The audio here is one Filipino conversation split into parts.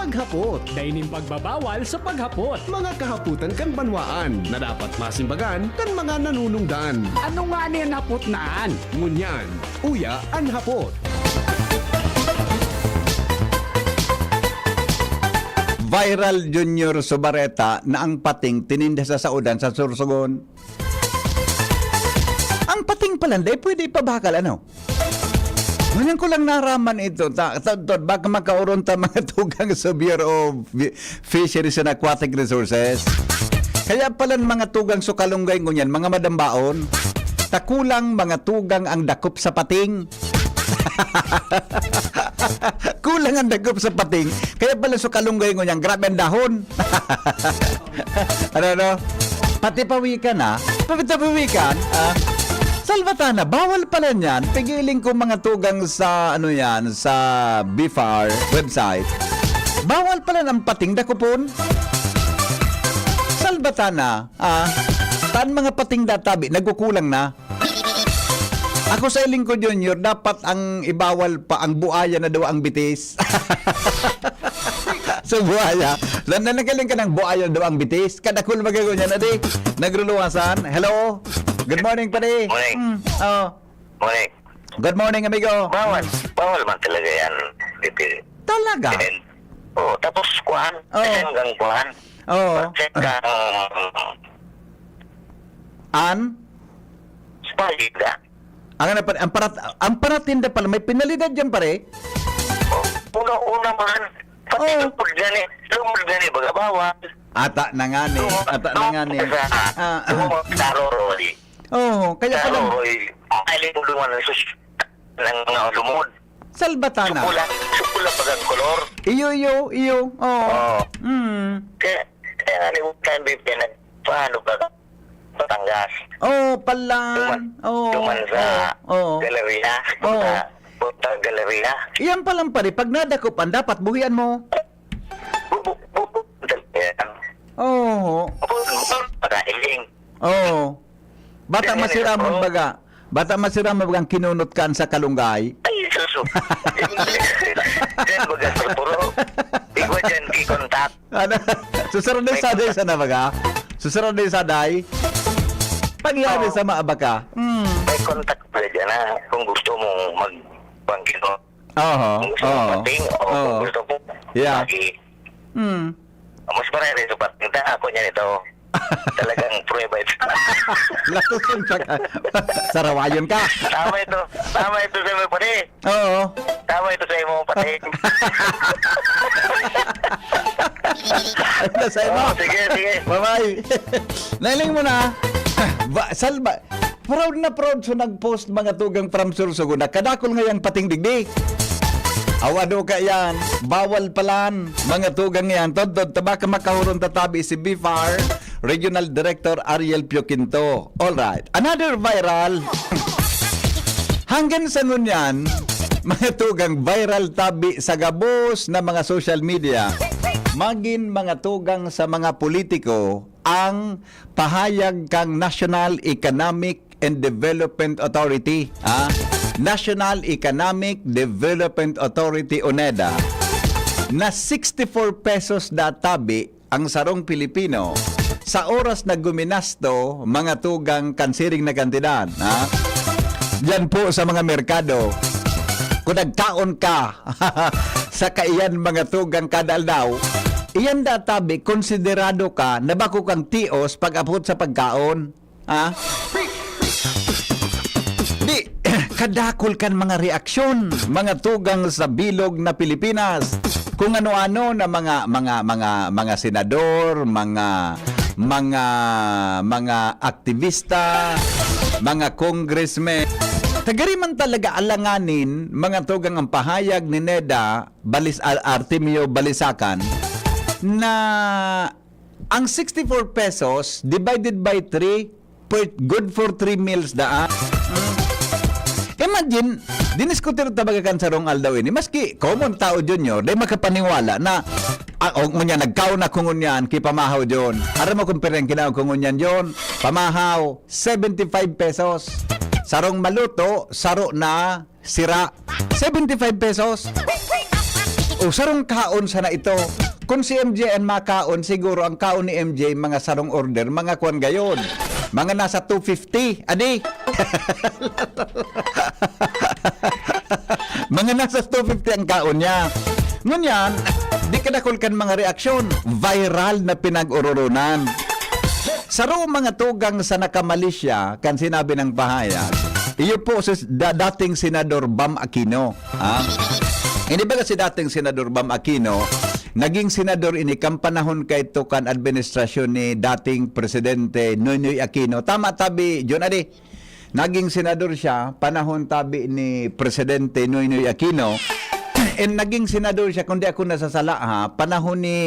paghapot. Daining pagbabawal sa paghapot. Mga kahaputan kan banwaan na dapat masimbagan kan mga nanunungdan. Ano nga niyan hapot naan? Ngunyan, uya an hapot. Viral Junior Sobareta na ang pating tininda sa saudan sa Sursogon. Ang pating palanday, pwede ipabakal ano? Ngayon ko lang naraman ito. Baka makauron ta mga tugang sa Bureau of Fisheries and Aquatic Resources. Kaya pala mga tugang sukalunggay ngunyan, mga madambaon, takulang mga tugang ang dakop sa pating. Kulang ang dagop sa pating. Kaya pala sukalunggay ngunyan, grabe ang dahon. Ano? Pati pawikan pawikan, Salvatana, bawal pala niyan. Pigiling ko mga tugang sa sa BFAR website. Bawal pala ng pating dakupon. Salvatana, taan mga pating databi, nagkukulang na. Ako sa iling ko, Junior, dapat ang ibawal pa ang buaya na daw ang bitis. So, buaya. Nanagaling ka ng buaya na daw ang bitis. Kadakul magagawa niya na di. Nagruluwasan. Hello? Good morning, pare. Morning. Morning. Good morning, amigo. Bawal man talaga yan. Talaga? Tapos kuhan. Hanggang kuhan. Check ka An? spalida. Ang paratinda pala, may penalidad dyan, pare. Una man. Pati lumod gani baga bawal. Ata na nga ni. Taroroy. Kaya pala. Taroroy. Ay, lumod ng mga lumod. Salbatana. Sukula pa ang kolor. Iyo. Kaya nalimutan bibig paano ba Batangas. Pala. Duman sa galeriya. Punta galeriya. Iyan palang pare, pag nadakupan, dapat buhian mo. Pagkailing. Bata masira mo baga. Bata masira mo bagang kinunot kan sa kalunggay. Ay, suso. Diyan baga sa puro. Igwa dyan kikontak. Susarod din sa day sa nabaga. Susarod din sa day. Pagyari sa maabaka. May contact pala dyan na kung gusto mong magbangkino. Kung gusto mong pating o kung gusto mong lagi. Mas marami sa pating. Ako niya nito. Talagang prueba ito. Latusin ka. Sarawayon ka. Tama ito sa mga pati. Tama ito sa mga pati. Ano sa imo? Sige. Bye-bye. Nailing mo na. Salba. Proud na proud so nag-post mga tugang from Sursogon na kadakol ngayang pating digdig. Awado ka yan. Bawal palan. Mga tugang yan. Todod, tabaka makahuron tatabi si BFAR Regional Director Ariel Pioquinto. Alright. Another viral. Hanggang sa ngunyan, mga tugang viral tabi sa gabos na mga social media. Magin mga tugang sa mga politiko ang pahayag kang National Economic and Development Authority. National Economic Development Authority o NEDA na 64 pesos databi ang sarong Pilipino sa oras na guminasto mga tugang kansiring na kantidad. Yan po sa mga merkado. Kung nagtaon ka sa kaiyan mga tugang kadal daw, iyan databi, konsiderado ka na bako kang tios pag-apot sa pagkaon. Di, kadakol kan mga reaksyon, mga tugang sa bilog na Pilipinas. Kung ano-ano na mga senador, mga aktivista, mga congressmen. Tagariman talaga alanganin mga tugang ang pahayag ni NEDA Artemio Balisacan na ang 64 pesos divided by 3 good for 3 meals daan. Imagine, diniskutir tabaga sa rong aldaw ini. Maski common tao Junior, di makapaniwala na ngunya nagkaon na kungunyan ki pamahaw John. Aram mo kung pereng kinaw kungunyan John, pamahaw 75 pesos. Sarong maluto, saro na sira 75 pesos. O sarong kaon sana ito. Kung si MJ ang makaon, siguro ang kaon ni MJ, mga sarong order, mga kwan gayon. Mga nasa 250, adi. Mga nasa 250 ang kaon niya. Ngunyan, di kadakulkan mga reaksyon. Viral na pinag-ururunan. Saro mga tugang sa nakamalisya, kan sinabi ng pahayag, iyo po si dating Senador Bam Aquino. Ha? Hindi ba si dating Senador Bam Aquino, naging senador ini kam panahon kay tukan administrasyon ni dating Presidente Noynoy Aquino. Tama tabi, John Adi. Naging senador siya, panahon tabi ni Presidente Noynoy Aquino. And naging senador siya, kundi ako nasasala ha, panahon ni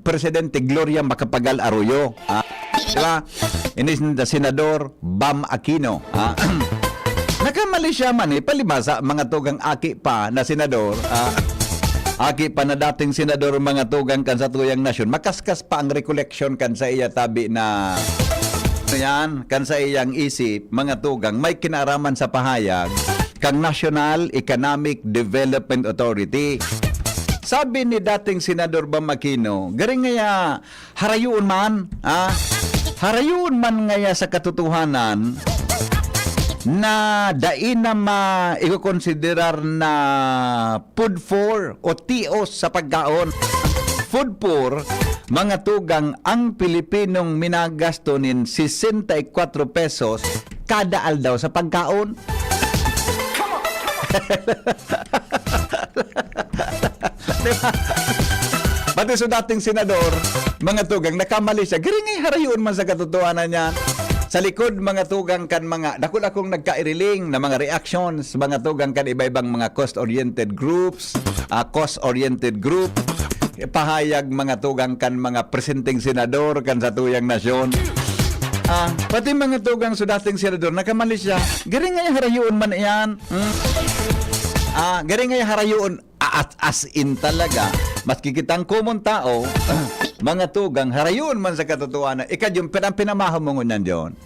Presidente Gloria Macapagal Arroyo. Ha? Diba? Ini senador Bam Aquino. Ha? Nakamali siya man palibasa mga tugang aki pa na senador. Aki pa na dating senador mga tugang kan sa tuyang nasyon. Makaskas pa ang recollection kan sa iya tabi na yan, kan sa iyang isip, mga tugang, may kinaraman sa pahayag kang National Economic Development Authority. Sabi ni dating Senador Bam Aquino, garing ngaya harayuon man, harayuon man ngaya sa katotohanan na dain na ikokonsiderar na food for o tios sa pagkaon. Food for, mga tugang, ang Pilipinong minagastonin 64 pesos kada aldaw sa pagkaon. Diba? Pati so dating senador, mga tugang, nakamali siya. Garingay harayon man sa katotohanan niya. Sa likod, mga tugang kan mga, dakol akong nagkairiling na mga reactions, mga tugang kan iba-ibang mga cost-oriented groups, cost-oriented group, pahayag mga tugang kan mga presenting senador kan sa tuyang nasyon. Pati mga tugang so dating senador, nakamali siya. Garingay harayon man iyan. Garingay harayon as in talaga. Maski kitang common tao, mga tugang, harayon man sa katotohanan. Ikad yung pinamahaw mo ngunyan, John.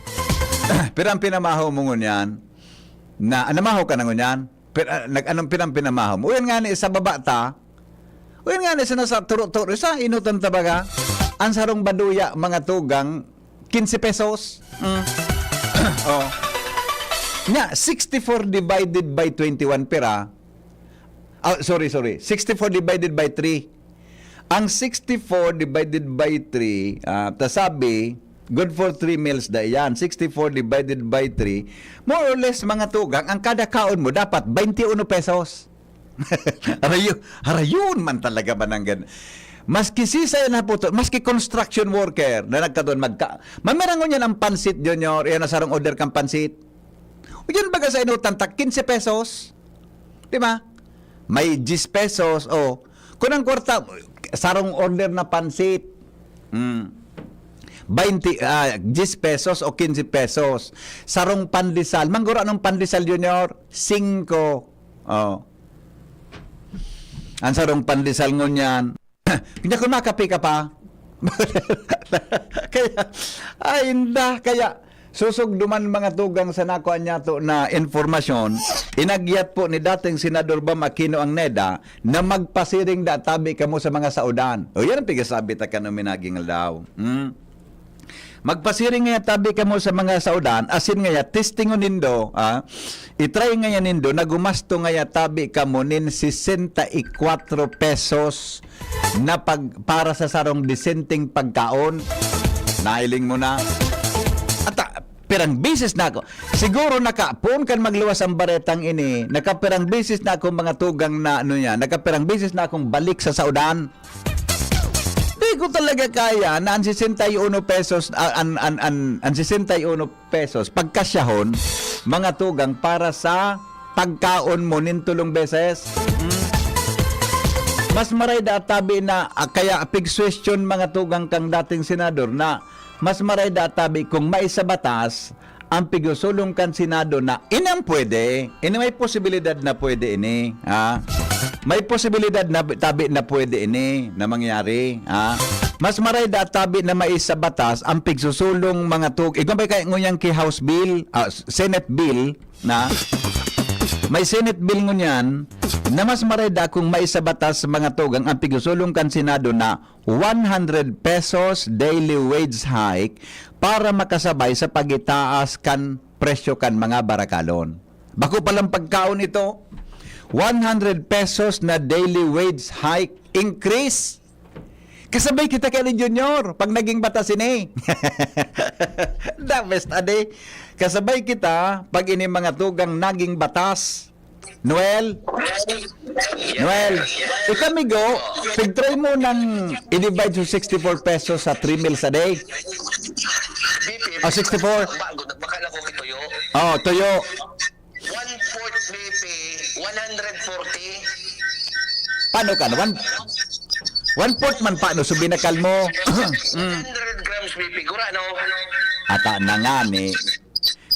Pinamahaw mo ngunyan. Na, anamahaw ka na ngunyan? Anong pinamahaw mo? Uyan nga ni sa baba ta. Uyan nga ni sa nasa turo-turo. Sa inutan tabaga. Ang sarong baduya, mga tugang, 15 pesos. Oh. Nga, 64 divided by 21 pera. Sorry. 64 divided by 3. Ang 64 divided by 3, tasabi, good for 3 meals da yan. 64 divided by 3, more or less mga tugang, ang kada kaon mo dapat 21 pesos. Harayun man talaga ba ng ganun. Maski sisay na po to, maski construction worker na nagkatoon mamirangon yan ang pansit, Junior. Yan na sarong order kang pansit. O yan baga sa inutan, 15 pesos. Diba? May 10 pesos. O, kung ang kwarta, sarong order na pansit. 10 pesos o 15 pesos. Sarong pandesal. Manggura ng pandesal, Junior? 5. Oh. Ang sarong pandesal ngunyan. Hindi ko makapi ka pa. Kaya susugduman mga tugang sa nakuha niya to na informasyon, inagyat po ni dating Senador Bam Aquino ang NEDA na magpasiring da tabi kamo sa mga saudan. O yan ang pigasabi ta kanong minaging daw. Magpasiring nga tabi kamo sa mga saudan, asin nga testingon nindo, itry nga nindo na gumasto nga tabi kamo nin 64 pesos na para sa sarong disenteng pagkaon. Nailing mo na. At perang bisis na ako. Siguro nakapon kan magluwas ang baretang ini. Nakaperang bisis na ako mga tugang na nakaperang bisis na akong balik sa saudan. Di ko talaga kaya na ang 61 pesos ang 61 pesos pagkasyahon mga tugang para sa pagkaon mo nintulong beses. Mas maray da tabi na kaya pig question mga tugang kang dating senador na mas maray da tabi kung may sa batas ang pigusulong kan senado na inang pwede, may posibilidad na pwede ini, may posibilidad na tabi na pwede ini na mangyari, mas maray da tabi na may sa batas ang pigsusulong mga tug igambay kay nguyang ki House Bill, Senate Bill na May Senate bill ngunyan na mas mareda kung maisabatas sa mga tugang ang pigusulong kan Senado na 100 pesos daily wage hike para makasabay sa pagitaas kan presyo kan mga barakalon. Bako palang pagkaon ito, 100 pesos na daily wage hike increase. Kasabay kita kay ni Junior pag naging batas ini. The best ade. Kasabay kita pag ini mga tugang naging batas. Noel, ikamigo, pig-try mo ng i-divide sa 64 pesos sa 3 meals a day. BP, Oh, 64. bago, nagbakala ko kituyo. Oh, tuyo. 1/4 BP, 140. Paano ka? 1/4 man paano? So binakal mo. 100 grams BP, gura no? Ata na nga ni.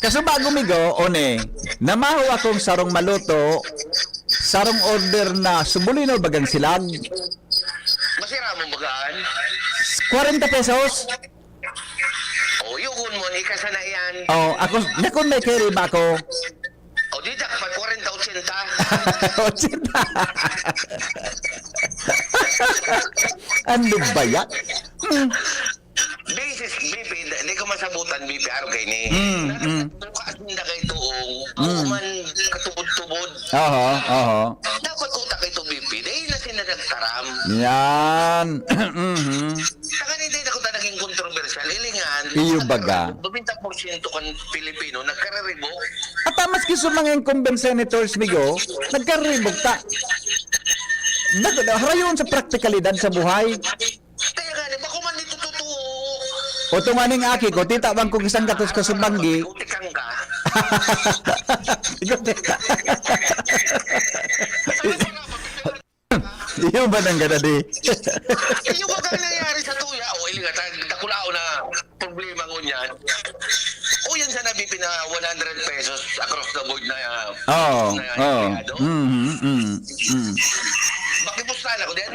Kaso bago migo, one, namaho akong sarong maluto, sarong order na subulino bagang silag, Masira mo bagaan? 40 pesos. O, yugon mo, ikasa na yan. Oh, ako, nakon may carry ba ako? O, di pa 40-80. Ano ba yan? Basis, BP, hindi ko masabutan, BP, araw kayo ni. Bukas hindi kayo tuong, man katubod-tubod. Oho. Dapat utak ito, BP, dahil na sila nagtaram. Yan. Saka hindi na ko naging kontrobersyal, ilingan. Iyo baga. 20% kan Pilipino, nagkararibok. At tamas kiso mga incumbent senators migo, nagkaribog ta. Harayon sa praktikalidad sa buhay. Kaya nga, bako man dito totoo. O tumaning aki ko, tita bang kung isang katos ka sumanggi. Utikang ka. Iyo ba nang gana di? Iyo ba kang nangyari sa tuya? O, ilingan, nakulao na problema ko niyan. O, yan sana BP na 100 pesos across the board na empleyado. Makipustahan ako. Diyan,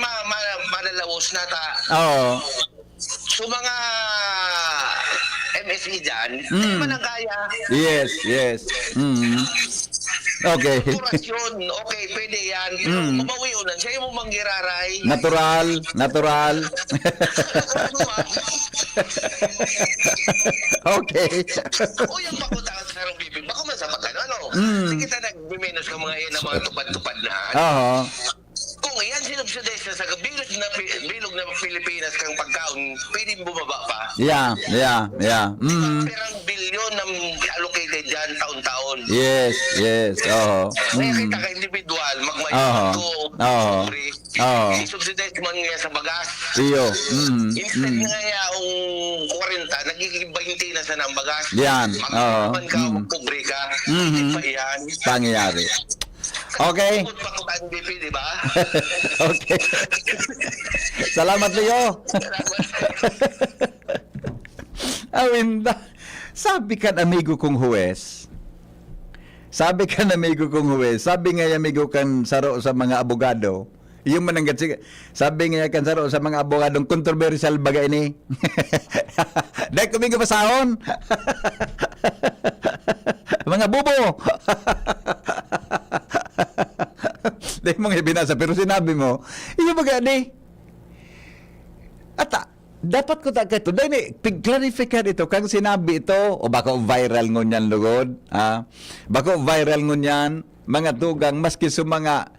malalawos na ta. So, mga MSE dyan, hindi man ang kaya. Yes. Okay. Kurasyon, okay, pwede yan. Pero mabawiunan, siya yung manggiraray. Natural. Okay. O yung pakutaan sa harong bibig, baka masama ka, ano? Hindi kita nag-minus ka mga yan ng mga tupad-tupad na. Kung yan sinubsidize na sa bilog na Pilipinas kang pagkaon, pwedeng bumaba pa. Yeah. Perang bilyon na allocated dyan taon-taon. Yes. Kaya kita ka individual, magmayroon ko, sobre, isubsidize man nga sa bagas. Iyo. Instead nga yung 40, nagiging 20 na sa ng bagas. Yan. Magkaman ka, magkubre ka. Hindi pa yan. Pangyayari. Okay. Pakutan BP, di ba? Okay. Salamat Leo. Awinda. Sabi kan amigo kong huwes. Sabi nga amigo kan saro sa mga abogado. Yung mananggat sabi nga kan saro sa mga abogadong controversial baga ini. Dahil kumigo pasahon. Mga bubo. Dahil mga binasa, pero sinabi mo, iyo baga ni. Ata, dapat ko taka ito. Dahil pig-clarify ito, kang sinabi ito, o baka viral ngunyan lugod, baka viral ngunyan, mga tugang, maski sa mga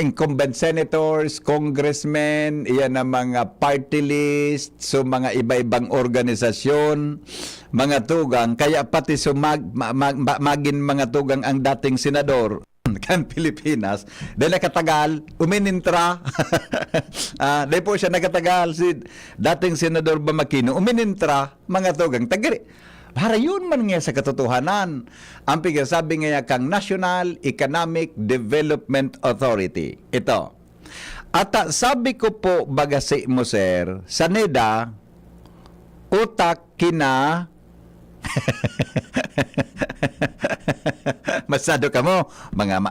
incumbent senators, congressmen, iyan na mga party list, so mga iba-ibang organisasyon, mga tugang, kaya pati magin mga tugang ang dating senador kan Pilipinas, dahil nakatagal, uminintra. Dahil po siya nakatagal, si dating senador Bamakino, uminintra, mga tugang, tagari. Para yun man nga sa katotohanan. Ang sabi nga kang National Economic Development Authority. Ito. At sabi ko po bagasi mo, sir, sa NEDA, utak kina masado ka mo, mga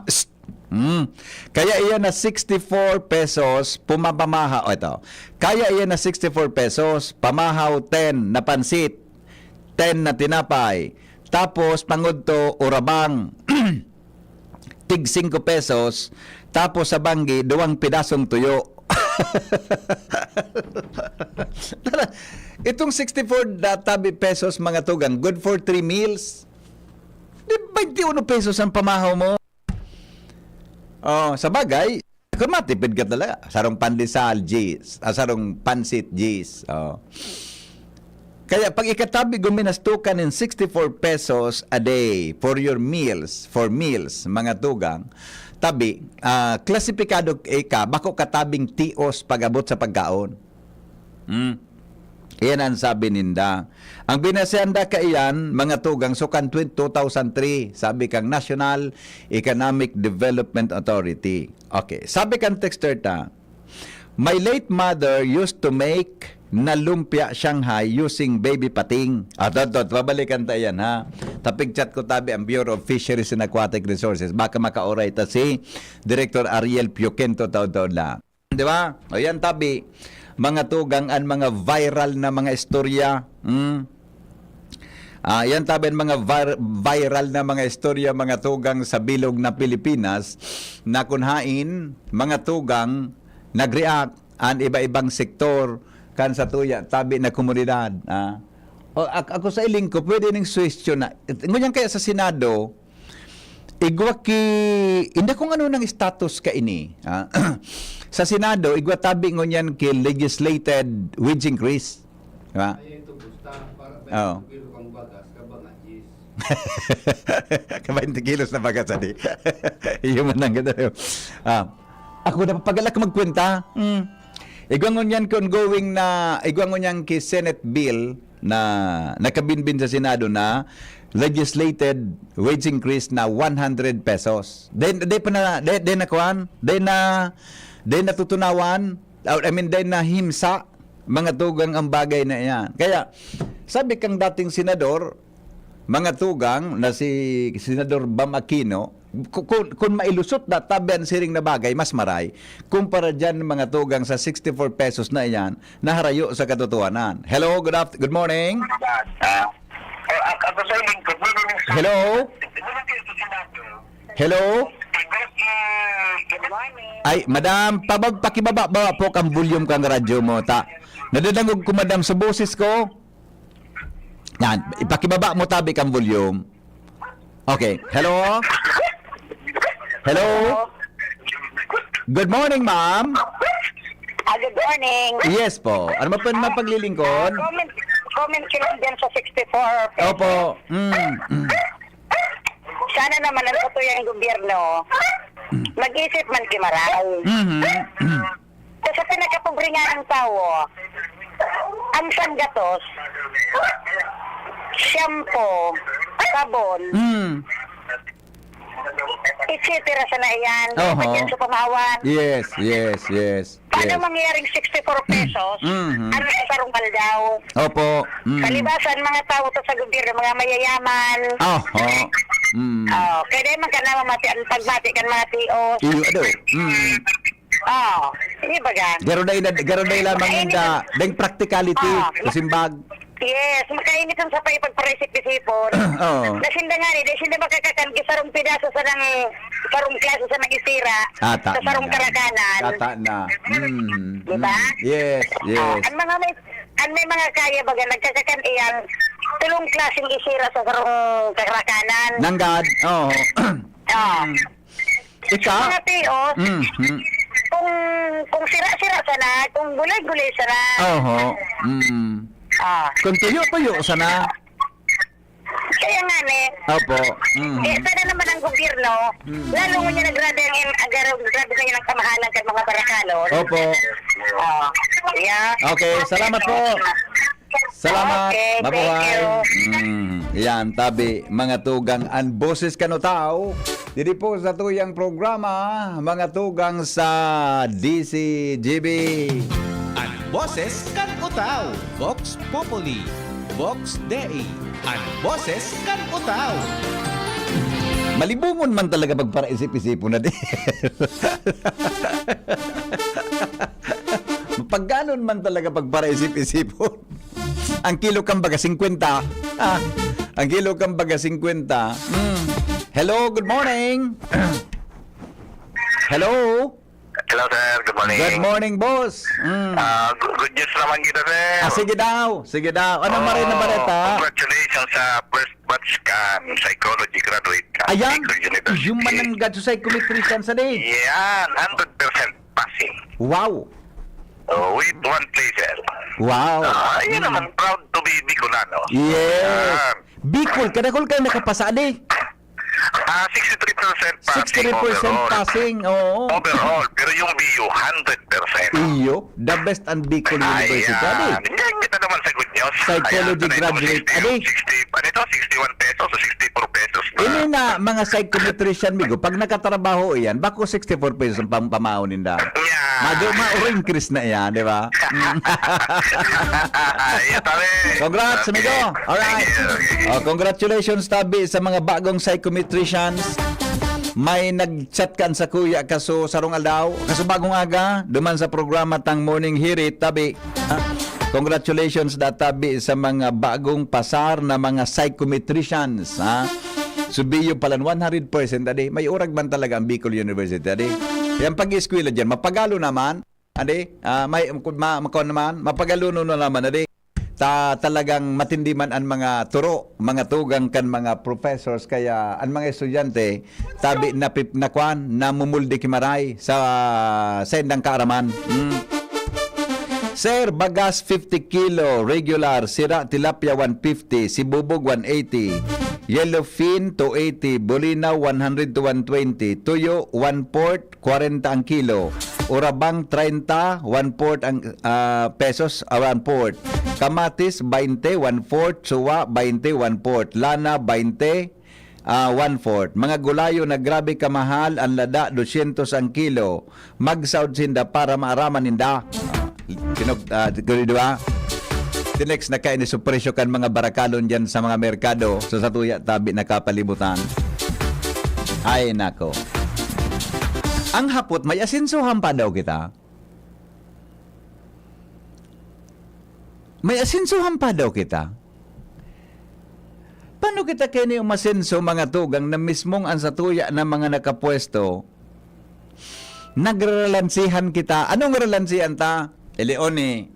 Kaya iyan na 64 pesos pumapamahaw. Ito. Kaya iyan na 64 pesos, pamahaw 10 na pansit, 10 na tinapay, tapos pangudto urabang. tig 5 pesos, tapos sa banggi, 2 pidasong tuyo. Itong 64 tabi pesos mga tugang, good for 3 meals. Di 21 pesos ang pamahaw mo. Oh, sa bagay, kung matipid ka talaga. Sarong pandesal, G's. Sarong pansit, G's. Oh. Kaya pag ikatabi guminastukan ng 64 pesos a day for your meals, mga tugang, tabi, klasipikado ka, bako katabing tios pagabot sa pagkaon. Yan ang sabi ninda. Ang binasenda ka iyan, mga tugang, sukan 2003, sabi kang National Economic Development Authority. Okay, sabi kang texter ta, my late mother used to make na lumpia Shanghai using baby pating. Babalikan tayo yan, ha? Tapig-chat ko tabi ang Bureau of Fisheries and Aquatic Resources. Baka maka-oray ta si Director Ariel Pioquento taon-taon lang. Di ba? O yan tabi, mga tugang ang mga viral na mga istorya. Yan tabi mga viral na mga istorya, mga tugang sa bilog na Pilipinas na kunhain, mga tugang nag-react ang iba-ibang sektor kan sa tuya, tabi na komunidad. Ako sa iling ko, pwede ning suwestyon na. Ngunyan kaya sa Senado, igwa hindi kung ano ng status ka ini. Sa Senado, igwa tabi ngunyan ki legislated wage increase. Diba? Oo. 20 kilos na bagas, adi. Iyon man lang ganda. Ako na pagalak magkwenta. Igwangon yan kung going na, igwangon yan ki Senate bill na nakabinbin sa Senado na legislated wage increase na 100 pesos. Then natutunawan, then na himsa, mga tugang ang bagay na yan. Kaya, sabi kang dating senador, mga tugang na si Senador Bam Aquino, kung mailusot na tabian siring na bagay, mas maray, kumpara dyan mga tugang sa 64 pesos na yan, naharayo sa katotohanan. Hello, good morning. Hello? Hello? Ay, madam, pakibaba po kang volume kang radyo mo, ta. Nadadangog ko, madam, sa boses ko. Yan, ipakibaba mo tabi kang volume. Okay, hello? Hello? Good morning, ma'am. Good morning. Yes po. Ano mapaglilingkod? Comment ko lang dyan sa 64 pesos. Opo. Sana naman ang tutuyang gobyerno, mag-isip man kimaral. Kasi sa pinakapobre nga ng tao, ang sanggatos, shampoo, sabon, etc. sa na yan. Pagyan sa pamawan. Yes. Paano mangyaring 64 pesos? Ano sa sarong baldaw? Opo. Kalibasan, mga tao to sa gobyerno, mga mayayaman. Kaya dahil magkana pagmati kan mga tios. Hindi ba gan? Garuday lamang yung deng practicality, kasimbag. Yes, makainit ang sa pagpaparisip-isipon. Nasinda nga dahil sinda makakakan sarong pidaso sa sarong klaso sa nag-isira, sa sarong karakanan. Tata na. Diba? Yes. Ang may mga kaya baga nagkakakan iyan, tulong klaseng isira sa sarong karakanan. Nanggad, Ika? Mga tios, kung sira-sira sana, kung gulay-gulay sana. Kung tuyo sana. Kaya nga Opo. sana naman ang gobyerno, lalo mo niya nagrabe na yun ang kamahalan ng mga barakalon. Opo. Okay, salamat po. Salamat. Okay, Mabuhay. thank you. Yan, tabi, mga tugang ang boses kano tao. Dili po sa tuyang programa, mga tugang sa DCGB. Ang boses kan utaw, Vox Populi, Vox Dei. Ang boses kan utaw. Malibungon man talaga pagparaisip-isipon na din. Pagganon man talaga pagparaisip-isipon. Ang kilo kang baga 50. Ang kilo kang baga 50. Hello, good morning. Hello? Hello, sir. Good morning. Good morning, boss. Good news naman kita, sir. Sige daw. Sige daw. Ano marin na baleta? Congratulations sa first batch ka psychology graduate ka. Ayan. Baker University. Yung mananggad sa psychometrician sa day. Yan, 100% passing. Wow. With one placer. Wow. Yun naman, proud to be Bicolano. Yes. Bicol, kadakol kayo nakapasa day. 63% passing 63% overall. passing. Oo. Overall, pero yung BU, 100%. Iyo, the best and Bicol University. Ayan. Adi. Yan kita naman sa good news. Psychology Ayan, graduate. 60, Adi. 60, ano ito? 61 pesos o 64 pesos na. Ini na mga psychometrician migo, pag nakatrabaho yan, bako 64 pesos ang pamamaon ninda. Yeah. Medyo ma-increase na yan, di ba? Ayan, tabi. Congrats, amigo. Alright. Thank you. Congratulations, Tabi, sa mga bagong psychometricians. May nag-chat kan sa kuya kaso sarong aldaw, kaso bagong aga, duman sa programa tang Morning Hirit, Tabi. Congratulations da Tabi sa mga bagong pasar na mga psychometricians. Subiyo pala 100% adi. May urag man talaga ang Bicol University adi. Yan pag-eskwela diyan, mapagalo naman. Adi, may makon naman, mapagalo no naman adi. Talagang matindi man ang mga turo, mga tugang kan mga professors, kaya ang mga estudyante tabi na kwan na mumuldi kimaray sa sendang kaaraman. Sir, bagas 50 kilo, regular, sira tilapia 150, sibubog 180, yellowfin 280, bolinaw 100 to 120, tuyo 1 port 40 ang kilo, urabang 30, 1 port ang pesos, 1 port. Kamatis 20, 1/4, suwa 20, 1/4, lana 20, 1/4. Mga gulayo na grabe kamahal, ang lada 200 ang kilo. Magsaud sinda para maaraman ninda. Diba? The next na kain sa presyo kan mga barakalon dyan sa mga merkado, so sa tuya tabi nakapalibutan. Ay nako. Ang hapot may asinsuhan pa daw kita. May asinsuhan pa daw kita. Paano kita kini umasenso mga tugang na mismong ang satuya ng mga nakapwesto? Nagrelansihan kita. Anong relansihan ta? Eleone.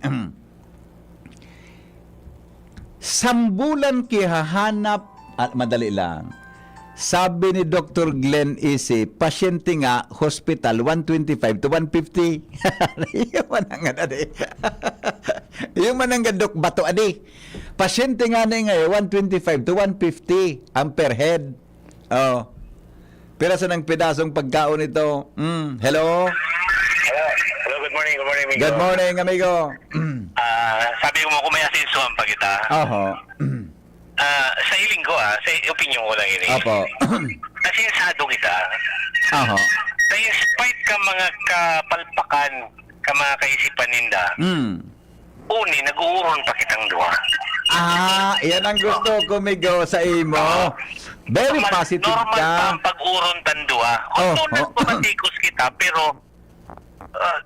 Sambulan kihahanap at madali lang. Sabi ni Dr. Glenn Isi, pasyente nga, hospital, 125 to 150. Yung manangad, adi. Yung manangad, Dok Bato, adi. Pasyente nga na ngayon, 125 to 150 ang per head. Oh. Pero sa nang pedasong pagkaon ito. Hello? Hello, good morning, amigo. Good morning, amigo. Sabi mo kung may asinsuhan pa kita. Oho. Sa hiling ko sa opinion ko lang ini. Opo. Asinsado kita. Oho. Na spite ka mga kapalpakan, ka mga kaisipan ninda. Uni, nag-uuron pa kitang duwa. Yan ang gusto ko, migo, sa imo. Very positive normal ka. pa ang pag-uron tanduwa. Kung nagpumatikos kita, pero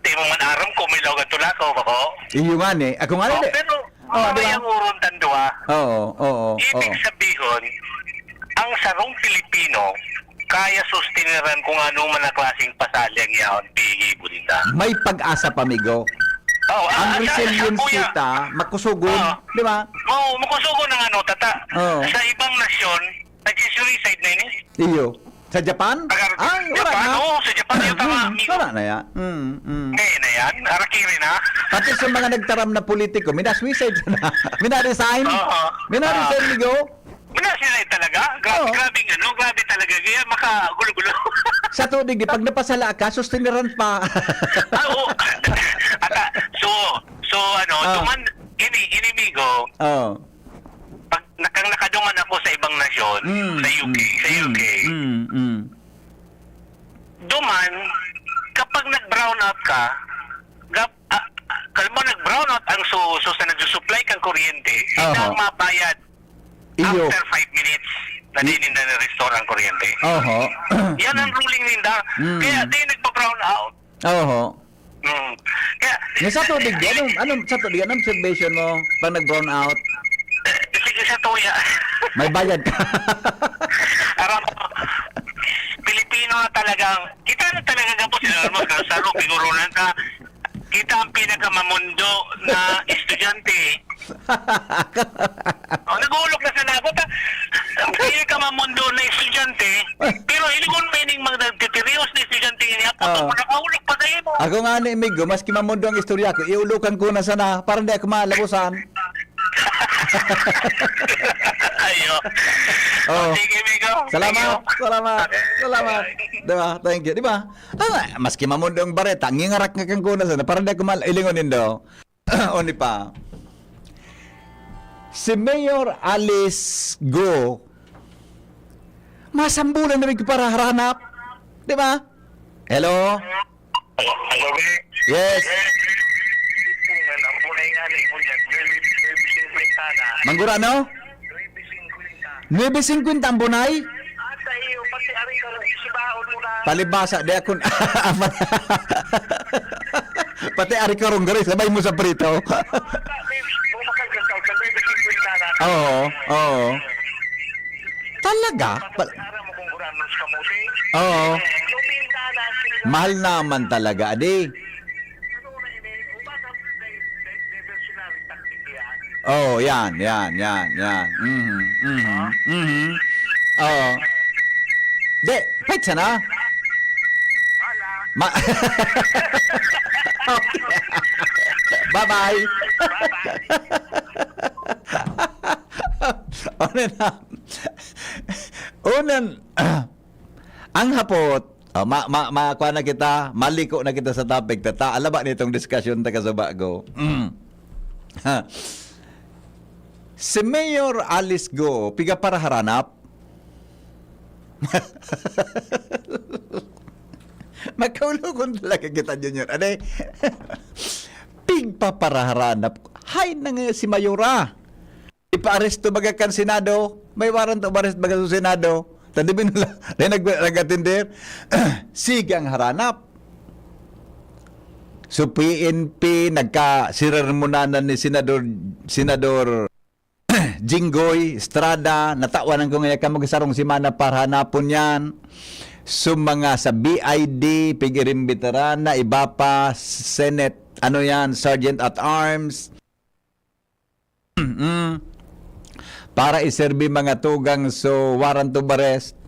di mo man aram ko, may logan tulakaw ako. Iyo nga ni. Ako nga ni. Pero, diba? ang uron tanduwa. Oo. Ibig sabihin, ang sarong Pilipino, kaya sustiniran kung ano man na klaseng pasalyang yaon, bihibo nila. May pag-asa pa, migo. Ang resilience kita, makusugon. Di ba? Makusugon ng tata. Sa ibang nasyon, nag-suicide na ini. Iyo. Sa Japan? Japan, sa Japan yung tama, amigo. Wala na yan. Ngayon na yan, harakiri na. Pati sa mga nagtaram na politiko, minasuicide na. Minaresign. Minaresign, migo. Minaresign talaga. Grabe talaga. Kaya makagulo-gulo. Sa tudig, pag napasala ka, sustiniran pa. Duman, inimigo, pag nakaduman ako sa ibang nasyon, sa UK, duman, kapag nag-brown out ka, kalmo nag-brown out ang sa nag-supply kang kuryente, hindi ang mabayad after 5 minutes na dininda na restore ang kuryente. Yan ang ruling ninda. Kaya di nagpa-brown out. Kaya, Sa tudig, anong observation mo pag nag-brown out? sige sa tuya. May bayad ka. Aram, Pilipino na kita na talaga po sila mo kasalo figurunan ka. Kita ang pinakamamundo na estudyante. Nag-uulok na sa nagot. Ang pinakamamundo na estudyante, pero ilikon meaning mga nagtitirios na estudyante niya. Pato pa nakaulok pa kayo mo. Ako nga ni Migo, maski mamundo ang istorya ko, iulukan ko na sana para hindi ako malabusan. Ayo. Sige, Migo. Salamat. Diba? Thank you. Diba? Maski mamundo ang bareta, ngingarak nga kang kuna sana para hindi ako ilingonin daw. O ni pa. Si Mayor Alice Go, masambulan na rin ko para hanap. Diba? Hello? Hello, Yes. Manggura no? 9.50 ang bunay? Palibasa, di ako... Pati ari karong gari, sabay mo sa prito. Oo. Talaga? Oo. Mahal naman talaga, adi. Oh, yan. Oo. Di, wait sana. Okay. Bye-bye. Ang hapot, makuha na kita, maliko na kita sa topic, alaba nitong discussion taga sa bago. Si Mayor Alice Go, piga para haranap. Magkaulugon talaga kita, Junior. Aday, pigpa para haranap. Hay na nga si Mayora. Ipa-aresto baga kan Senado. May warrant to arrest baga sa Senado. Tandibin nila. Nag-atindir. Sigang haranap. So PNP, nagka-sirarmunanan ni Senador Jinggoy Estrada, natawan ko ngayon ka magsarong simana para hanapon yan. So mga sa BID, Pigirim Veterana, iba pa, Senate, Sergeant at Arms. Para iserbi mga tugang so warrant of arrest.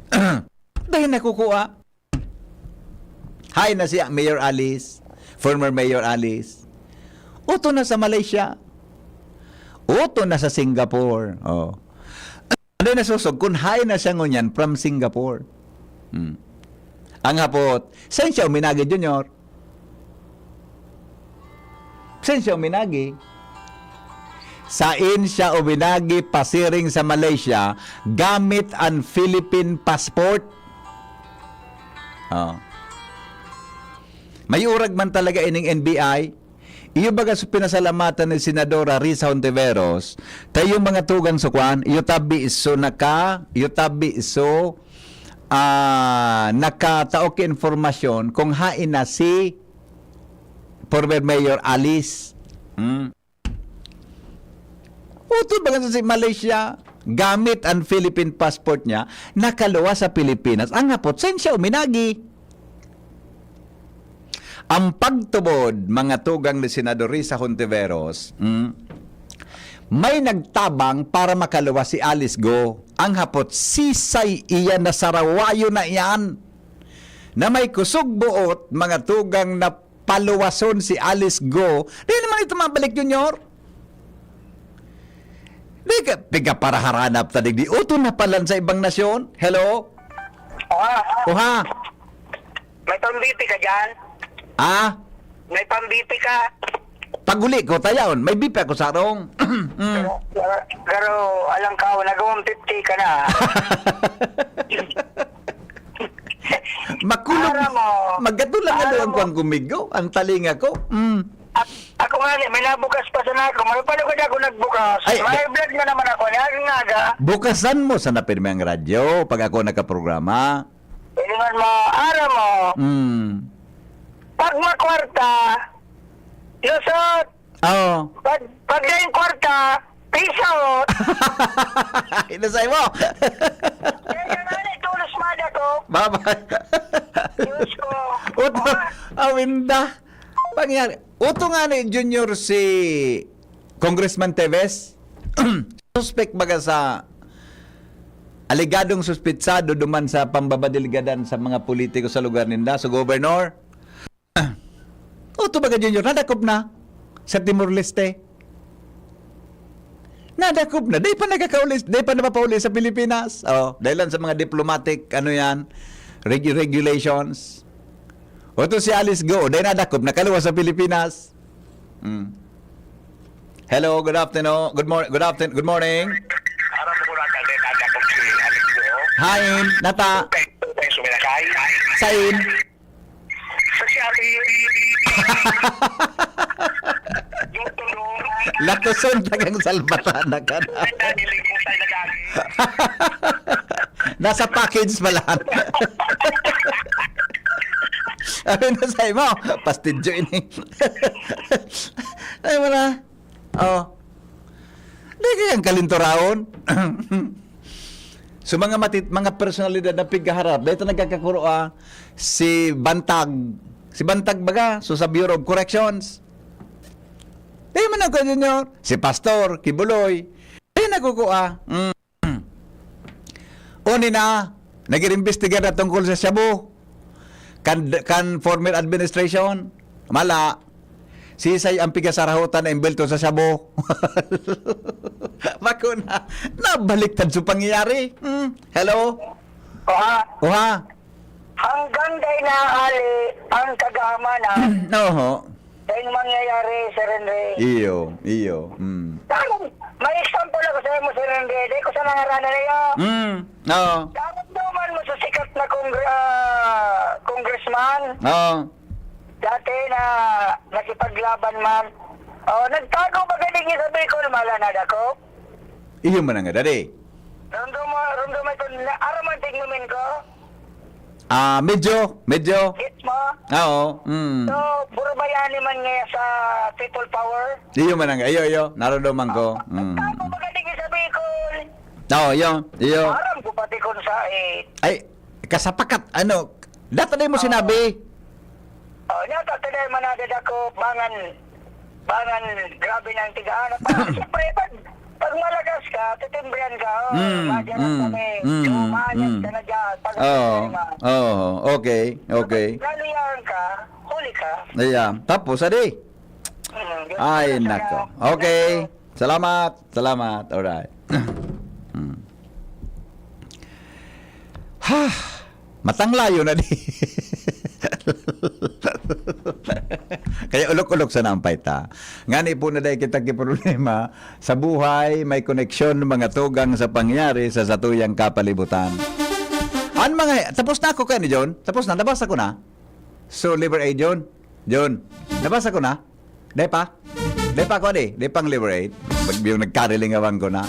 Dahil nakukuha. Hi na si Mayor Alice, former Mayor Alice. Uto na sa Malaysia. Uto na sa Singapore. Oh. Ano na susog? Kung hi na siya ngunyan from Singapore. Ang hapot, saan siya uminagi, Junior? Saan siya uminagi? Saan siya uminagi pasiring sa Malaysia gamit ang Philippine passport? Oh. May urag man talaga ining NBI. Iyo baga sa pinasalamatan ni Senadora Risa Hontiveros, tayo mga tugang sukwan, iyo tabi iso nakataok informasyon kung hain na si former Mayor Alice. Uto baga sa si Malaysia, gamit ang Philippine passport niya, nakaluwa sa Pilipinas. Ang hapot, saan siya uminagi? Ang pagtubod, mga tugang ni Senador Risa Hontiveros, may nagtabang para makaluwa si Alice Go. Ang hapot, sisay iyan na sarawayo na iyan. Na may kusog buot, mga tugang na paluwason si Alice Go. Di naman ito mabalik, Junior. Di ka, piga para haranap tadig di. Uto na palan sa ibang nasyon. Hello? Oha. May pambiti ka dyan? May pambiti ka? Paguli ko tayaon, may bipe ako sa arong. Pero alam ka, nagawang 50 ka na. Makulog. Para mo. Magkatulang nga doon ko ang gumigo. Ang talinga ko. Ako nga may nabukas pa sa nako. Marapalagod ako nagbukas. Ay, may vlog na naman ako. Nga. Bukasan mo sa napirmi ang radyo pag ako nakaprograma. Ilingan mo, ara mo. Pag makwarta, lusot. Oo. Pag yung kwarta, pisot. Inasay mo. Kaya nga tulos mada ko. Bye-bye. Diyos ko. Uto, awinda. Pangyari. Uto nga ni Junior si Congressman Teves. Suspect baga sa aligadong suspitsado duman sa pambabadiligadan sa mga politiko sa lugar ninda, sa gobernador. Uto baga Junior, nadakop na sa Timor-Leste. Nadakop na. Di pa nakakaulis, di pa napapauli sa Pilipinas. Oh, dahil lang sa mga diplomatic, ano yan, regulations. Oto si Alice Go, dahil nadakop, nakaluwa sa Pilipinas. Hello, good afternoon. Good morning. Aram mo na ka din ada ko si Alex Go. Hain, nata, Tayo suminakay. sain. Sa siya yung tulong. Latuson tagang salbatana ka na. Daniling ko tayo nagagi. Nasa package pala. Ay, nasay mo. Pastidyo ini. Ay, wala. Oh. Di kayang kalintoraon. So mga personalidad na pigaharap, dito nagkakakuro si Bantag. Si Bantag baga, so sa Bureau of Corrections. Di man ako Junior. Si Pastor, Kibuloy. Di nagkukuha. Uni na, nag-iimbestiga na tungkol sa Shabu. Kan former administration. Mala. Sisay ang pigasarahutan na imbelto sa Shabu. Bako na. Nabaliktad sa pangyayari. Hello? Oha, Oha? hanggang day naali ang kagamanan Oho. dahil mangyayari, Sir Henry. Iyo. May example ako sa mo, Sir Henry. Dahil ko sa nangaranan niyo. Oo. Dapat naman mo sa sikat na congressman. Oo. Dati na nakipaglaban man. Nagtago ba galing sa Bicol, malanad ako? Iyo man nga dali. Rundo mo ito, araman tingnumin ko. Medyo. Gits mo? Oo. So, puro bayani man nga sa people power. Iyo man nga. Iyo. Narodoman ko. Nagtago ba galing sa Bicol? Oo, iyo. Aram ko pati kung sa Ay, kasapakat, data na mo sinabi. Natatanay manadad ako, bangan, grabe ng tigaan. Siyempre, pag malagas ka, titimbrihan ka, madyanan kami, umanyan ka na dyan, Okay. Laluyan ka, huli ka. Ayan. Tapos, adi. Ay, nako. Okay. Salamat. Alright. Matanglayo na di. Kaya ulok-ulok sa nampay ta. Ngani po na dahil kita problema sa buhay, may koneksyon mga tugang sa pangyari sa satuyang kapalibutan. Tapos na ako kayo ni John? Tapos na, nabasa ko na. So, Liver Aid, John, nabasa ko na. Di pa ko di pang Liver Aid. Yung nagkarilingawan ko na.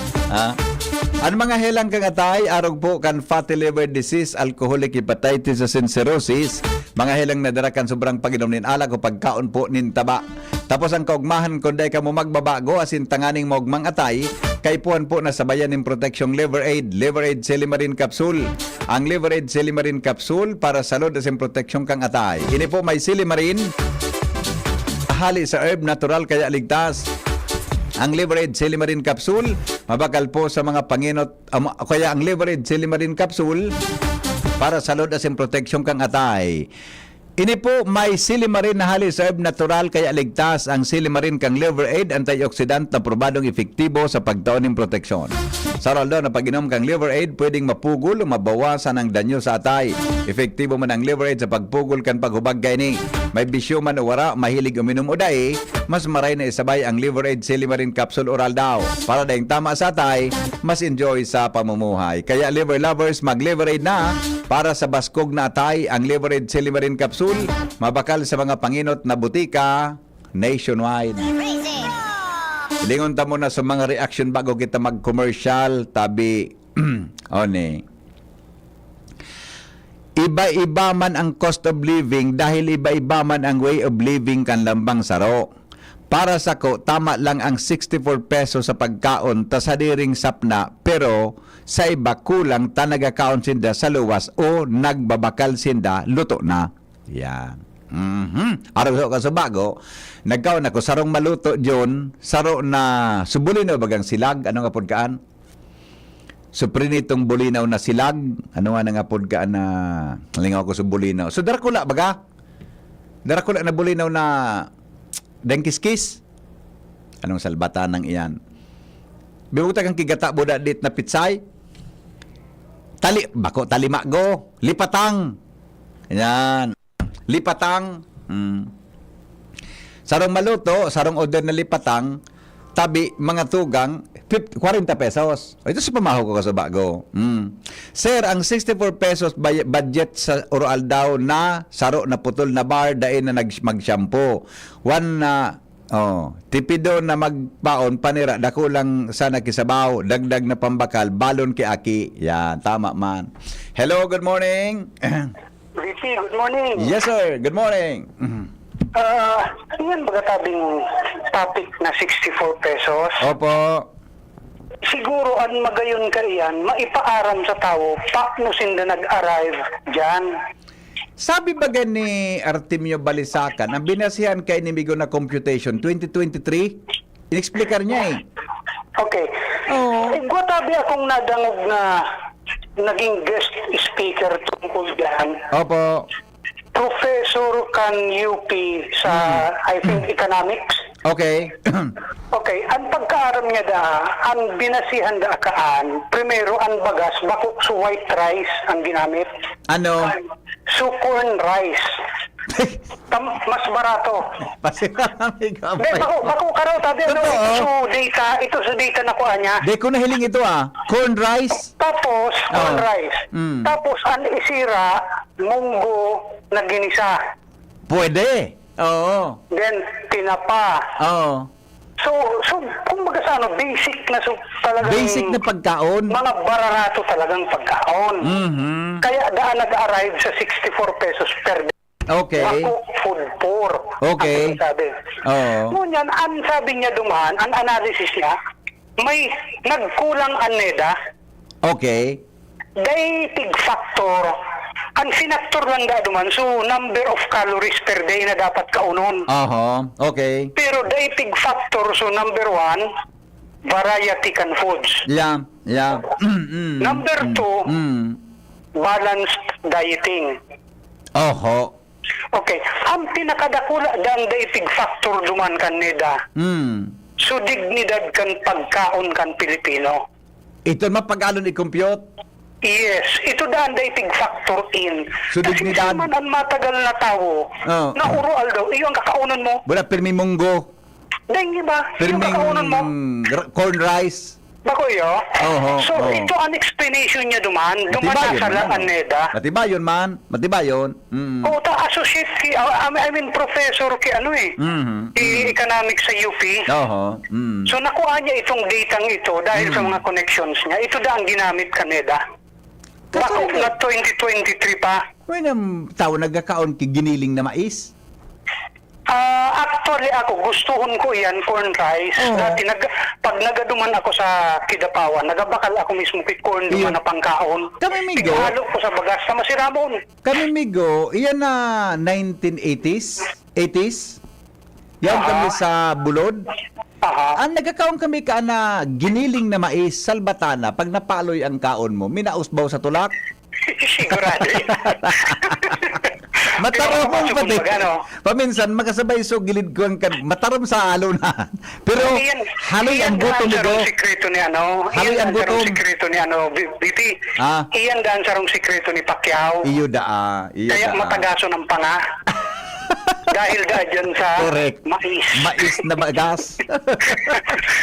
Ang mga helang kang atay, arog po kan fatty liver disease, alcoholic hepatitis and cirrhosis, mga helang nadarakan sobrang pag-inom nin alak o pagkaon po nin taba. Tapos ang kaugmahan kunday ka mo magbabago asin tanganing mogmang atay, kay puan po na sabayan ng proteksyong Liver Aid Silimarin Capsule. Ang Liver Aid Silimarin Capsule para salud asin proteksyong kang atay. Ini po may Silimarin, hali sa herb, natural kaya ligtas. Ang Liver Aid Silimarin Capsule, mabakal po sa mga panginot. Kaya ang Liver Aid Silimarin Capsule, para salud asin proteksyon kang atay. Ini po may Silimarin na hali sa herb, natural kaya ligtas. Ang Silimarin kang Liver Aid, antioxidant na probadong efektibo sa pagtaon ng proteksyon. Sa roldo na pag-inom kang Liver Aid, pwedeng mapugol o mabawasan ang danyo sa atay. Efektibo man ang Liver Aid sa pagpugol kan paghubag gayni. May bisyo man o wara, mahilig uminom o dahi, mas maray na isabay ang Liver Aid Silimarin Capsule Oral daw. Para dahing tama sa atay, mas enjoy sa pamumuhay. Kaya liver lovers, mag-Liver Aid na. Para sa baskog na atay, ang Liver Aid Silimarin Capsule, mabakal sa mga panginot na butika nationwide. Lingon ta muna sa mga reaction bago kita mag-commercial. Tabi, iba-iba man ang cost of living dahil iba-iba man ang way of living kan lambang saro. para sa ko, tama lang ang 64 pesos sa pagkaon ta sa diring sapna, pero sa iba kulang ta nagakaon sinda sa luwas o nagbabakal sinda luto na. Yan. Araw ka sa bago, nagkaon ako sarong maluto John, saro na subulin na bagang silag, ano nga podkaan? Suprinitong bulinaw na silag, ano nga podkaan na lingaw ko sa bulinaw. So darakula baga? Darakula na bulinaw na dengkiskis. Anong salbatan ng iyan? Bibuta kang kigata buda dit na pitsay. Talimago, lipatang. Yan. Lipatang. Sarong maluto, sarong order na lipatang, tabi mga tugang 40 pesos. Ito si pamaho ko sa bago. Sir, ang 64 pesos budget sa oral daw na saro na putol na bar dain na mag-shampoo. One na tipido na magpaon panira dako lang sana kisabaw, dagdag na pambakal balon ki aki. Yan, tama man. Hello, good morning. VP, good morning. Yes sir, good morning. Yan magatabing topic na 64 pesos. Opo. Siguro ang magayon ka iyan, maipaaram sa tao, paano sinda nag-arrive dyan? Sabi ba ni Artemio Balisacan, ang binasihan kay Nimigo na computation 2023, inexplikar niya Okay. Oo. Gwatabi akong nadangog na naging guest speaker tungkol dyan. Opo. Professor kan UP sa, I think, economics. Okay. Okay, ang pagkaaram niya ang binasihan kaan, primero ang bagas, bako so white rice ang ginamit. Ano? So corn rice. Mas barato. Pasiramay ka Hindi, bako karaw tabi, ano, Totoo. ito sa data na kuha niya. Di ko nahiling ito corn rice. Tapos, corn Oo. rice. Tapos, ang isira, munggo na ginisa. Pwede. Oo. Then, tinapa. Oo. So kumbaga sa ano, basic na talagang Basic na pagkaon. mga bararato talagang pagkaon. Kaya daan nag-arrive sa 64 pesos per day. Okay. Ako, food poor. Okay. Ang sabi. Oo. Ngunyan, ang sabi niya duman, ang analysis niya, may nagkulang aneda, Okay. daig factor, ang sinaktor lang da duman, so number of calories per day na dapat kaunon. Okay. Pero daig factor, so number 1, variety kan foods. Yeah. Number 2, balanced dieting. Oho. Okay, ang pinakadakula dan daig factor duman kan neda. So dignidad kan pagkaon kan Pilipino. Ito mapag-alon i-compute. Yes, ito daan daig factor in. So, Kasi dignidad. man ang matagal na tao, Oh. na urual daw, iyo ang kakaunan mo. Wala pirmi munggo. Dahil ba? Iyo ang Pirming kakaunan mo. corn rice. Bako iyo. Oho, So, oho. ito ang explanation niya duman. Duman na sa Aneda. Matibayon man. Matibayon. O, ta associate ki, I mean professor ki ano ki economics sa UP. Oho. So, nakuha niya itong datang ito dahil sa mga connections niya. Ito da ang ginamit kaneda. Bako na 2023 pa. May nang tao nagkakaon ki giniling na mais. Actually ako, gustuhon ko yan, corn rice. Oo. Dati, pag nagaduman ako sa Kidapawan, nagabakal ako mismo kay corn duman na pangkaon. Kami, Migo. Pighalo ko sa bagas na masiramon. Kami Migo, iyan na 1980s, 80s. Yan kami sa Bulod. Aha. Ang nagkakaon kami ka na giniling na mais, salbatana, pag napaloy ang kaon mo, minausbaw sa tulak. Sigurado yan. Mataram Pero, pati. kumbaga, no? Paminsan, makasabay so gilid ko ang mataram sa halo na. Pero, Iyan- haloy ang iyan buto daan Migo. sarong sikreto ni ano. Haloy Iyan ang daan sarong gutom. sikreto ni ano, BP. Ah. Iyan daan sarong sikreto ni Pacquiao. Iyo daa. Iyo Kaya daa. matagaso ng panga. Dahil dyan sa Correct. mais. Mais na bagas.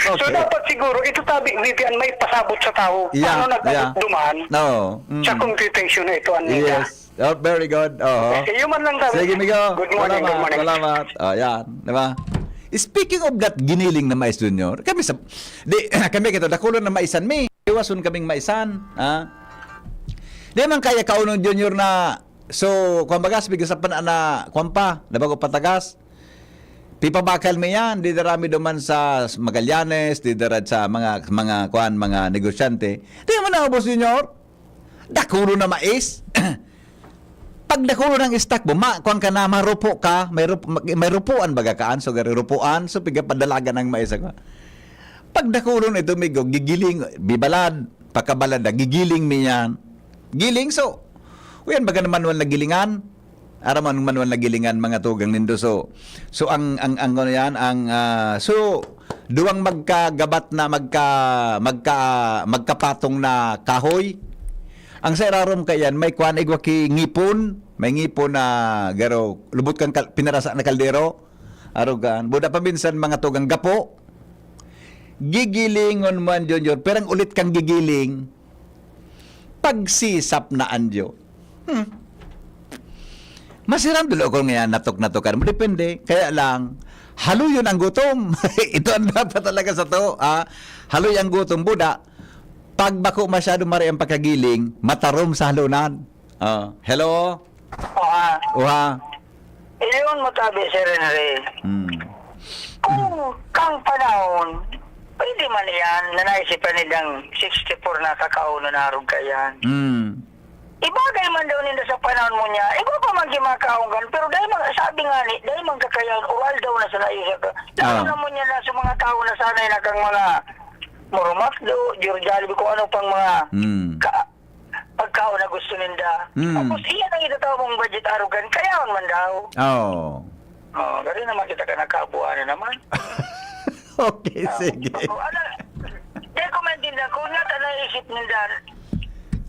So Okay. dapat siguro, ito tabi, Vivian, may pasabot sa tao. Paano nagdumduman No. sa computation na ito, Anita? Yes. Oh, very good. Oo. Yung man lang tabi. Sige, Migo. Good morning, good morning. Salamat. Yan. Diba? Speaking of that giniling na mais junior, kami kami kito, dakulon na maisan mi. Iwason kaming maisan. Di man kaya kaunong junior na, so, kung bagas, bigas sa na, kung pa, na bago patagas. Pipabakal mo yan, di darami duman sa Magallanes, di darad sa mga negosyante. Di mo na, boss junior? Dakulo na mais. Pag dakulo ng stock mo, kuan ka na, marupo ka, may rupuan baga kaan, so gari rupuan, so piga padalaga ng mais ako. Pag dakulo na ito, migo, gigiling, bibalad, pagkabalad na, gigiling mi yan. Giling, so, uyan baga naman manual na gilingan, araman manual na gilingan mga tugang nindo, so ang ano yan, so, duwang magkagabat na magkapatong na kahoy. Ang sa irarom kayan, may kuan igwa ki ngipon, may ngipon na garo lubot kang pinarasa na kaldero. Arugan, buda pa minsan mga tugang gapo. Gigilingon man junior, perang ulit kang gigiling. Pagsisap na anjo. Masiram dulo ko ngayon natok-natokan mo, depende. Kaya lang, haluyon ang gutom. Ito ang dapat talaga sa to. Haluy ang gutom, buda. Pag bako masyado mari ang pagkagiling, matarom sa halunan. Hello? Uha. Iyon mo tabi, Sir Henry. Kung kang panahon, pwede man yan, na naisipan nilang 64 na kakauno na arog kayan. Ibagay man daw nila sa panahon mo niya, iba pa man gimakaunggan, pero dahil sabi nga ni, dahil man kakayan, uwal daw na sa naisip ka. Lalo na mo niya na sa mga tao na sanay na kang mga Murumakdo, Jollibee, kung ano pang mga pagkaon na gusto ninda. Tapos iyan ang itataw mong budget arugan, kaya man daw. Gari naman kita ka nakabuhan na naman. Okay, sige. Dahil comment din na, kung nata naisip ninda,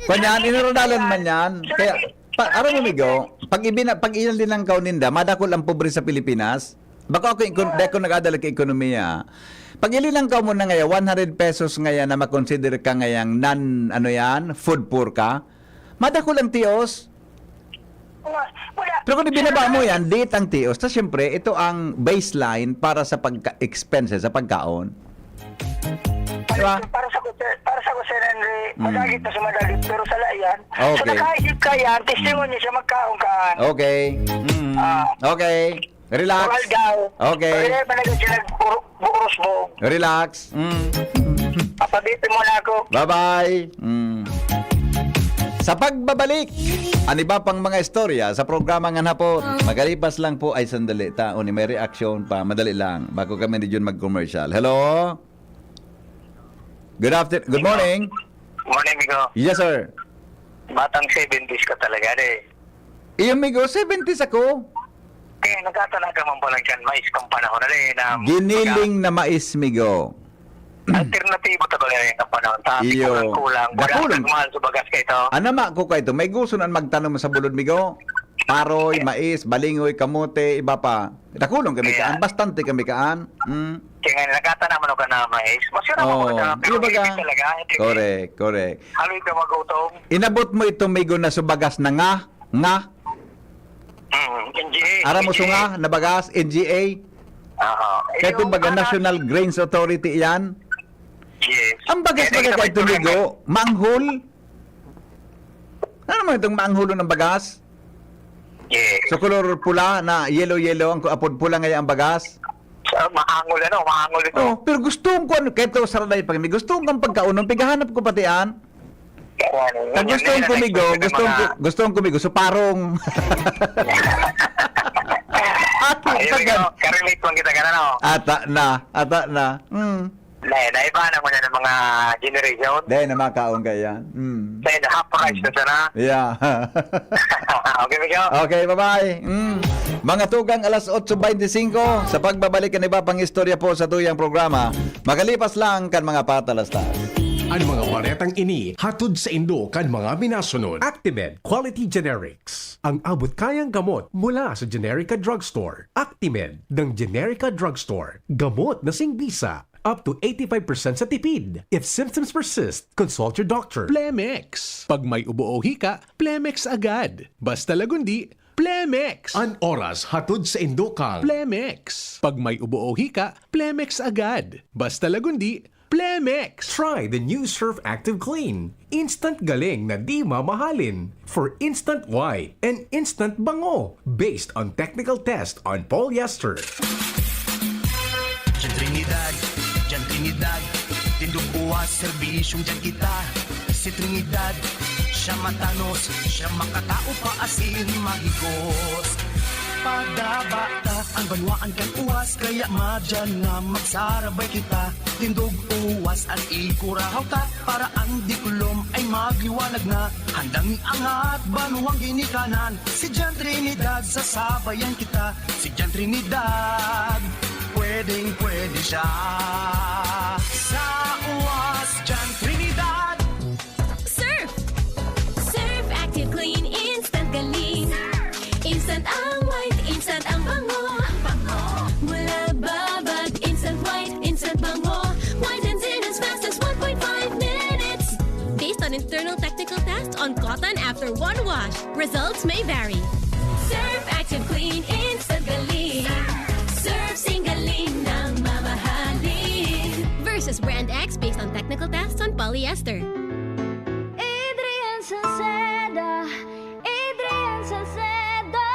Kanyan, inurudalan man yan. Kaya, aram mo migo, pag ilan din ang kauninda, madakol ang pobre sa Pilipinas. Baka ako nag-adala ka ekonomiya. Pag ilan ka mo na ngayon, 100 pesos ngayon na makonsider ka ngayang food poor ka, madakol ang tios. Pero kung binaba mo yan, date ang tios. So, siyempre, ito ang baseline para sa pagka-expenses, sa pagkaon. Diba? Para sa ko, Sir Henry, madagit na siya madagit, pero sa layan. Okay. So nakaisip ka yan, testimony siya magkaungkaan. Okay. Okay. Relax. Oral daw. Okay. Pero panagot siya nagburos mo. Relax. Papabitin mo na ako. Bye-bye. Sa pagbabalik, ang iba pang mga istorya sa programa nga hapon. Magalipas lang po ay sandali. Taon, may reaction pa. Madali lang. Bago kami ni Jun mag-commercial. Hello? Good afternoon. Good morning. Morning, Migo. Yes, sir. Batang 70s ka talaga, Iyo, migo, 70s ako. Kaya nagkatalaga man po lang dyan, mais kang panahon na rin. Giniling na mais, migo. Alternatibo to rin ang panahon. Tapi Iyo. kulang. Dakulang. Mahal sa bagas ka ito. Anama ko kayo may gusto na magtanong mo sa bulod, migo. Paroy, mais, balingoy, kamote, iba pa. Dakulong kami kaan, bastante kami kaan. Kaya nga, nagkatanaman ka na mais. Masira mo ka na, pero Iyo baga. hindi talaga. Correct. Haloy ka mag-utong. Inabot mo ito, migo, na subagas na nga. NGA. Ara mo nga, nabagas, NGA. Kaya ito baga, National Grains Authority yan. Yes. Ang bagas baga kahit tumigo, manghul. Ano naman itong manghulo ng bagas? Yes. So, color pula na yellow, ang apod pula ngayon ang bagas. Maangol ito. Oh, pero gusto ko, kahit ito saraday pag may gusto kong pagkaunong, pigahanap ko patian. Pag gusto kong kumigo, gusto kong kumigo, so parong. Ayun, karelate lang kita ka na, no? Ata na. Naibahan mo na ng mga generation. Dahil na makaon kaya. Dahil na half price na sana. Yeah. Okay, Miguel? Okay, bye-bye. Mga tugang alas 8:25 sa pagbabalik ng iba pang istorya po sa tuyang programa. Magalipas lang kan mga patalastas. Ang mga paretang ini, hatod sa Indo kan mga minasunod. Actimed Quality Generics. Ang abot kayang gamot mula sa Generica Drugstore. Actimed ng Generica Drugstore. Gamot na singbisa. Up to 85% sa tipid. If symptoms persist, consult your doctor. Plemex. Pag may ubo o hika, Plemex agad. Basta lagundi, Plemex. An oras hatod sa Indokang. Plemex. Pag may ubo o hika, Plemex agad. Basta lagundi, Plemex. Try the new Surf Active Clean. Instant galing na di mamahalin. For instant white and instant bango. Based on technical test on polyester. Trinidad. Tindog uwas, serbisyong dyan kita. Si Trinidad, siya matanos, siya makatao pa asin mahigos. Padabata, ang banwaan kan uwas, kaya madyan nga magsarabay kita. Tindog uwas at ikurahaw ta, para ang dikulom ay magliwanag na. Handang iangat, banuang ginikanan, si Jan Trinidad, sasabayan kita. Si Jan Trinidad, pwedeng pwede siya. Sa uwas, Jan Trinidad. Surf! Surf Active Clean Instant Galing. Instant ang white, instant ang bango. Mula babad, instant white, instant bango. Whitens in as fast as 1.5 minutes. Based on internal technical tests on cotton after one wash, results may vary. Surf Active Clean Instant Galing. Surf Singaling ng mamahalin. Versus Brand X based on technical tests on polyester. Adrian Salceda, Adrian Salceda.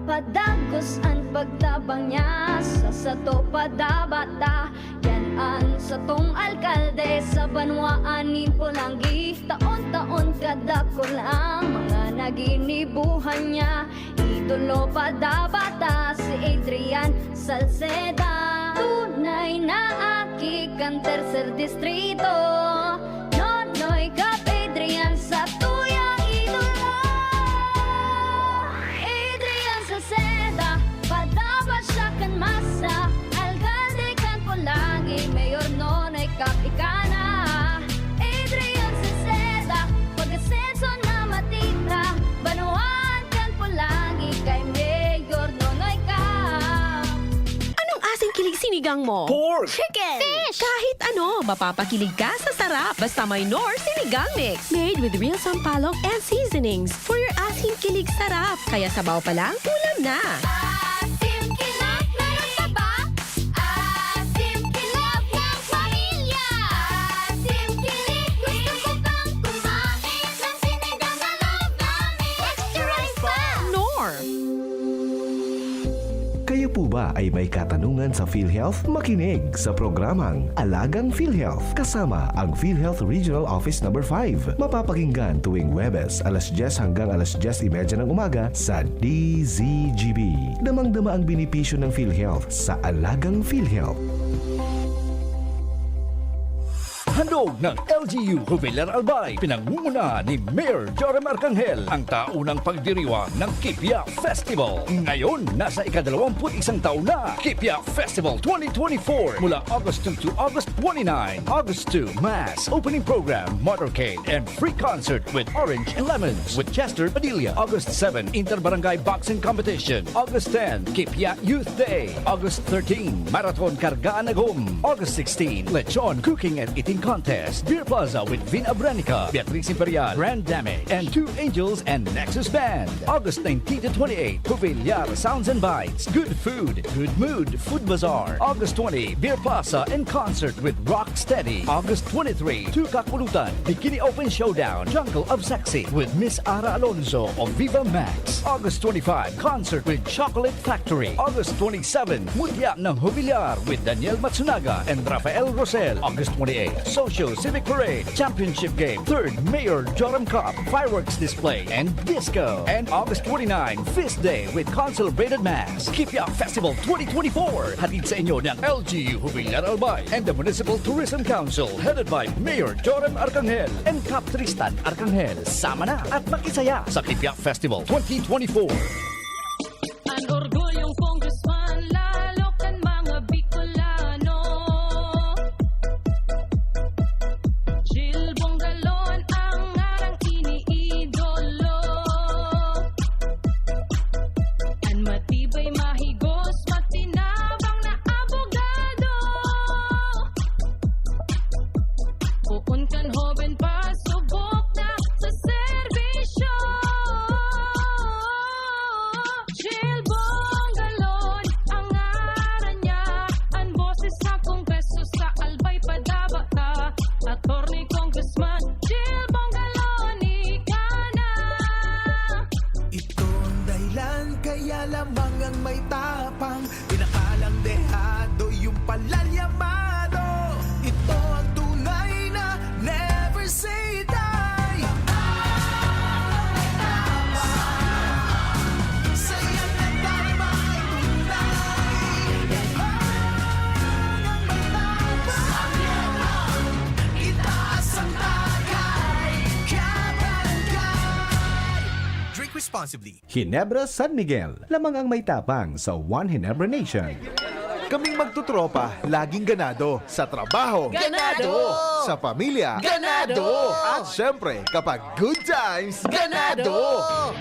Padagos ang pagtabang niya sa sato padabata. Yan ang satong alkalde sa banwaan ni Pulangi. Taon-taon kadako lang mga naginibuhan niya. Idolo padabata si Adrian Salceda. Tunay na aki kan tercer distrito. Nonoy kap Adrian sa tuyang idolo. Adrian Salceda, padaba siya kan masa. Alcalde kan Pulangi, mayor nonoy kap ikana. Adrian Salceda, pag-asenso na matita. Banuan kan Pulangi, kay mayor nonoy kap. Anong asing kilig sinigang mo? Pork! Chicken! Fish! Kahit ano, mapapakilig ka sa sarap. Basta may Nor Sinigang Mix. Made with real sampalok and seasonings for your asing kilig sarap. Kaya sabaw pa lang, ulam na. Asim kilap, meron pa ba? Asim kilap ng pamilya. Asim kilip, gusto ko pang kumain ng sinigang na loob namin. Extra rice pa! Nor! Kayo po ba ay may katanungan sa PhilHealth? Makinig sa programang Alagang PhilHealth kasama ang PhilHealth Regional Office No. 5. Mapapakinggan tuwing Huwebes alas 10 hanggang alas 10:30 ng umaga sa DZGB. Damang-dama ang benepisyo ng PhilHealth sa Alagang PhilHealth. Handog ng LGU Jubilar Albay, pinangunguna ni Mayor Joram Arcangel ang taunang pagdiriwang ng Kipia Festival. Ngayon, nasa ika-21 taon na, Kipia Festival 2024 mula August 2 to August 29. August 2, Mass, opening program, motorcade, and free concert with Orange and Lemons with Chester Padilla. August 7, Inter-Barangay Boxing Competition. August 10, Kipia Youth Day. August 13, Marathon Kargaan Agum. August 16, Lechon Cooking and Eating Contest. Beer Plaza with Vin Abranica, Beatriz Imperial, Grand Damage, and Two Angels and Nexus Band. August 19 to 28, Jubilar Sounds and Bites. Good food, good mood, Food Bazaar. August 20, Beer Plaza and concert with Rock Steady. August 23, Tukakulutan, Bikini Open Showdown, Jungle of Sexy with Miss Ara Alonso of Viva Max. August 25, concert with Chocolate Factory. August 27, Mutya ng Jubilar with Daniel Matsunaga and Rafael Rosel. August 28, Socio-Civic Parade, Championship Game, 3rd Mayor Joram Cup, Fireworks Display, and Disco. And August 29, Feast Day with Concelebrated Mass. Kipia Festival 2024. Hatid sa inyo ng LGU Jubilar Albay and the Municipal Tourism Council headed by Mayor Joram Arcangel and Cap Tristan Arcangel. Sama na at makisaya sa Kipia Festival 2024. Ang orgulyong congressman, lalo kan mga Bicolano. Jill Bongalon ang ngarang iniidolo. Ang matibay mahigos, matinabang na abogado. Puun kan hoben pa, subok na sa serbisyo. responsibly. Ginebra San Miguel, lamang ang may tapang sa One Ginebra Nation. Kaming magtutropa, laging ganado. Sa trabaho, Ganado! Sa pamilya, Ganado! At syempre, kapag good times, ganado!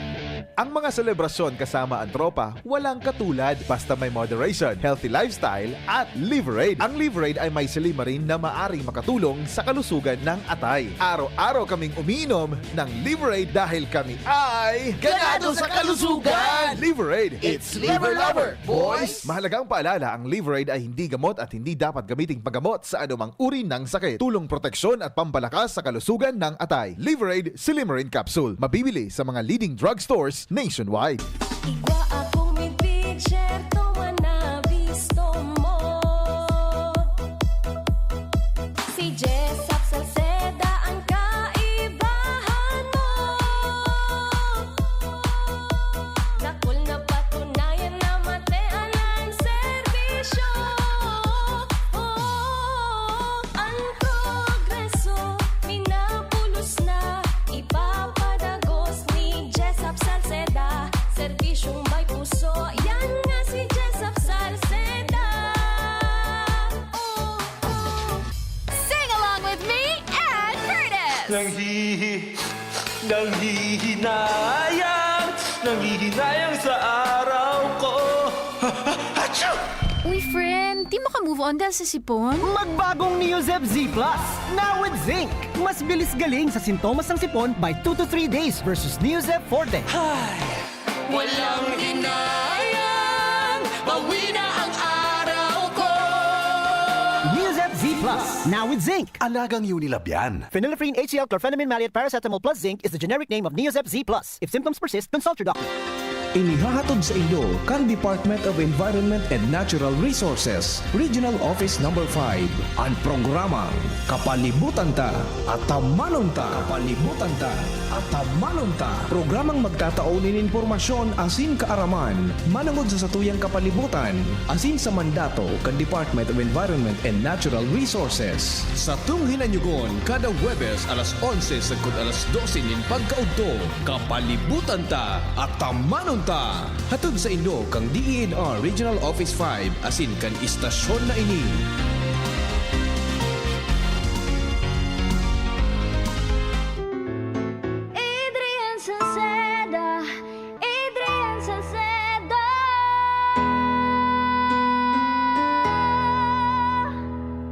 Ang mga selebrasyon kasama ang tropa, walang katulad basta may moderation, healthy lifestyle, at Liverade. Ang Liverade ay may silimarin na maaring makatulong sa kalusugan ng atay. Araw-araw kaming umiinom ng Liverade dahil kami ay Ganado sa kalusugan! Liverade, It's Liver Lover, boys! Mahalagang paalala, ang Liverade ay hindi gamot at hindi dapat gamiting paggamot sa anumang uri ng sakit. Tulong proteksyon at pampalakas sa kalusugan ng atay. Liverade Silimarin Capsule. Mabibili sa mga leading drugstores nationwide. Igwa akong may certo na visto mo. Si Jessup Salceda ang kaibahan mo. Nakul na patunayan na matean ang serbisyo. Ang progreso minapulos na ipapadagos ni Jessup Salceda. Serbisyong may puso, yan nga si Jessup Salceda. Sing along with me and Curtis! Nanghihinayang sa araw ko. Uy, friend, di maka-move on dahil sa sipon? Magbagong Neozep Z Plus, now with zinc. Mas bilis galing sa sintomas ng sipon by 2 to 3 days versus Neozep Forte. Walang hinayang, bawi na ang araw ko. Neozep Z Plus, now with zinc. Alagang Unilab yan. Phenylephrine HCl chlorphenamine maleate paracetamol plus zinc is the generic name of Neozep Z Plus. If symptoms persist, consult your doctor. Inihahatod sa inyo kan Department of Environment and Natural Resources, Regional Office Number 5, ang programang Kapalibutan Ta at Tamanon Ta. Kapalibutan Ta at Tamanon Ta. Programang magtataunin informasyon asin kaaraman, manangod sa satuyang kapalibutan, asin sa mandato kan Department of Environment and Natural Resources. Sa tunghinanyugon, kada Huwebes alas 11 sagkod alas 12 nin pagkaudto, Kapalibutan Ta at Tamanon Ta. Hatod sa Indo kang DENR Regional Office 5 asin kan istasyon na ini. Adrian Salceda, Adrian Salceda.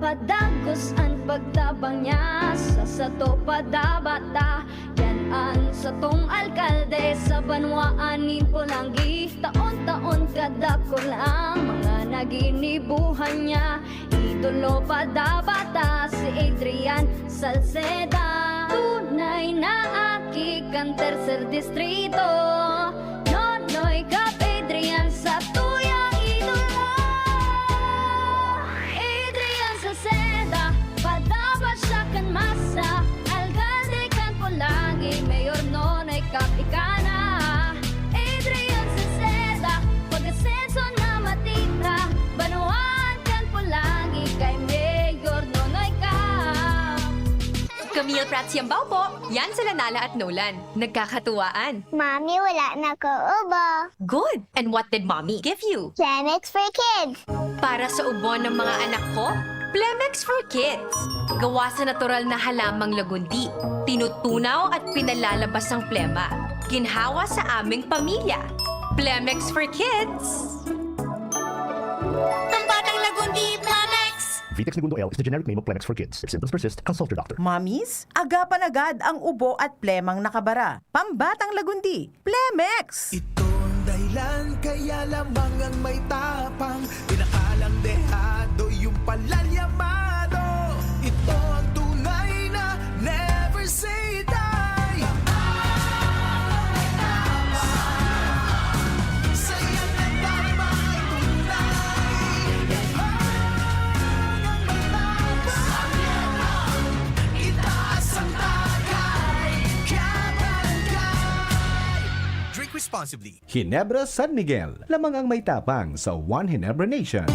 Padagos ang pagtabang niya sa sato padabata. Yan sa tong alkalde sa banwaanin po lang taon-taon kada ko lang mga naginibuhan niya. Idolo padabata si Adrian Salceda. Tunay na aki kan tercer distrito. Nonoy kap Adrian sa tuyang idolo. Adrian Salceda, padabat siya kan masa. Alcalde kan Polangi, Mayor Nonoy kap ikana. Adrian Salceda, pag-asenso na matita. Banuan kan Polangi, kay Mayor Nonoy kap. Camille Prats Yambao po. Yan sila Nala at Nolan. Nagkakatuwaan. Mommy, wala na ko ubo. Good. And what did Mommy give you? Plemex for kids. Para sa ubo ng mga anak ko, Plemex for Kids. Gawa sa natural na halamang lagundi. Tinutunaw at pinalalabas ang plema. Ginhawa sa aming pamilya. Plemex for Kids. Pambatang lagundi, Plemex! Vitex Segundo L is the generic name of Plemex for Kids. If symptoms persist, consult your doctor. Mommies, agapan agad ang ubo at plemang nakabara. Pambatang lagundi, Plemex! Ito ang dahilan kaya lamang ang may tapang. Pinakalang dehado yung palalyamado. Ito ang tunay na never say die. Saya na tama tunay. Itaas ang tagay. Drink responsibly. Ginebra San Miguel, lamang ang may tapang sa One Ginebra Nation.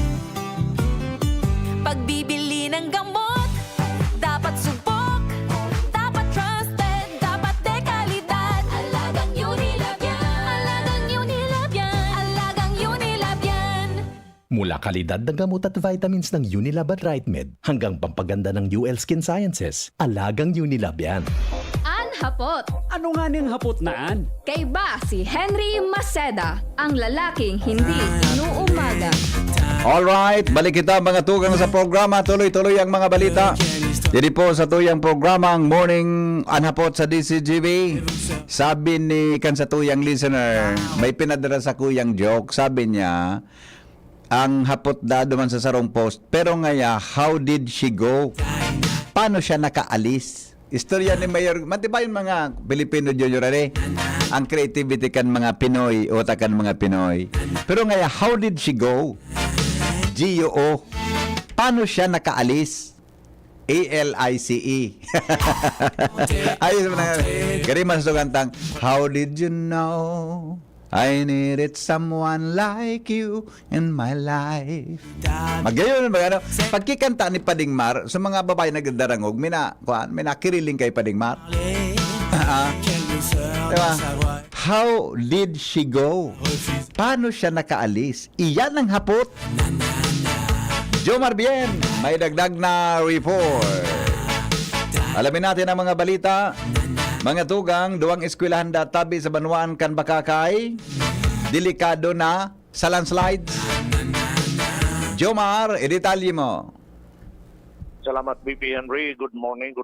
Pagbibili ng gamot, dapat subok, dapat trusted, dapat dekalidad. Alagang Unilab yan. Mula kalidad ng gamot at vitamins ng Unilab at RightMed hanggang pampaganda ng UL Skin Sciences, alagang Unilab yan. Hapot. Ano nga ning hapot naan? Kay ba si Henry Maceda, ang lalaking hindi inuumaga. Alright, balik kita mga tugang sa programa. Tuloy-tuloy ang mga balita. Dito po sa tuyang programa ang Morning Anhapot sa DCGV. Sabi ni sa tuyang listener, may pinadala sa kuyang joke. Sabi niya, ang hapot dado man sa sarong post. Pero ngaya, how did she go? Paano siya nakaalis? Istorya ni Mayor, matiba yung mga Pilipino junior ang creativity kan mga Pinoy, utak kan mga Pinoy. Pero ngaya, how did she go? G-O. Paano siya nakaalis? A-L-I-C-E. Ayos mo na. Kaya mas kantang, how did you know? I needed someone like you in my life. Magayon ba ano? Pagkikanta ni Padingmar sa mga babae na nagdarangog, may nakiriling kay Padingmar. Diba? How did she go? Paano siya nakaalis? Iyan ang hapot. Jomar Bien, may dagdag na report. Alamin natin ang mga balita. Mga tugang, duwang eskwelahan databi sa Banuan kan Bakakay. Delikado na sa landslides. Jomar, idetalye mo. Salamat, B.B. Henry. Good morning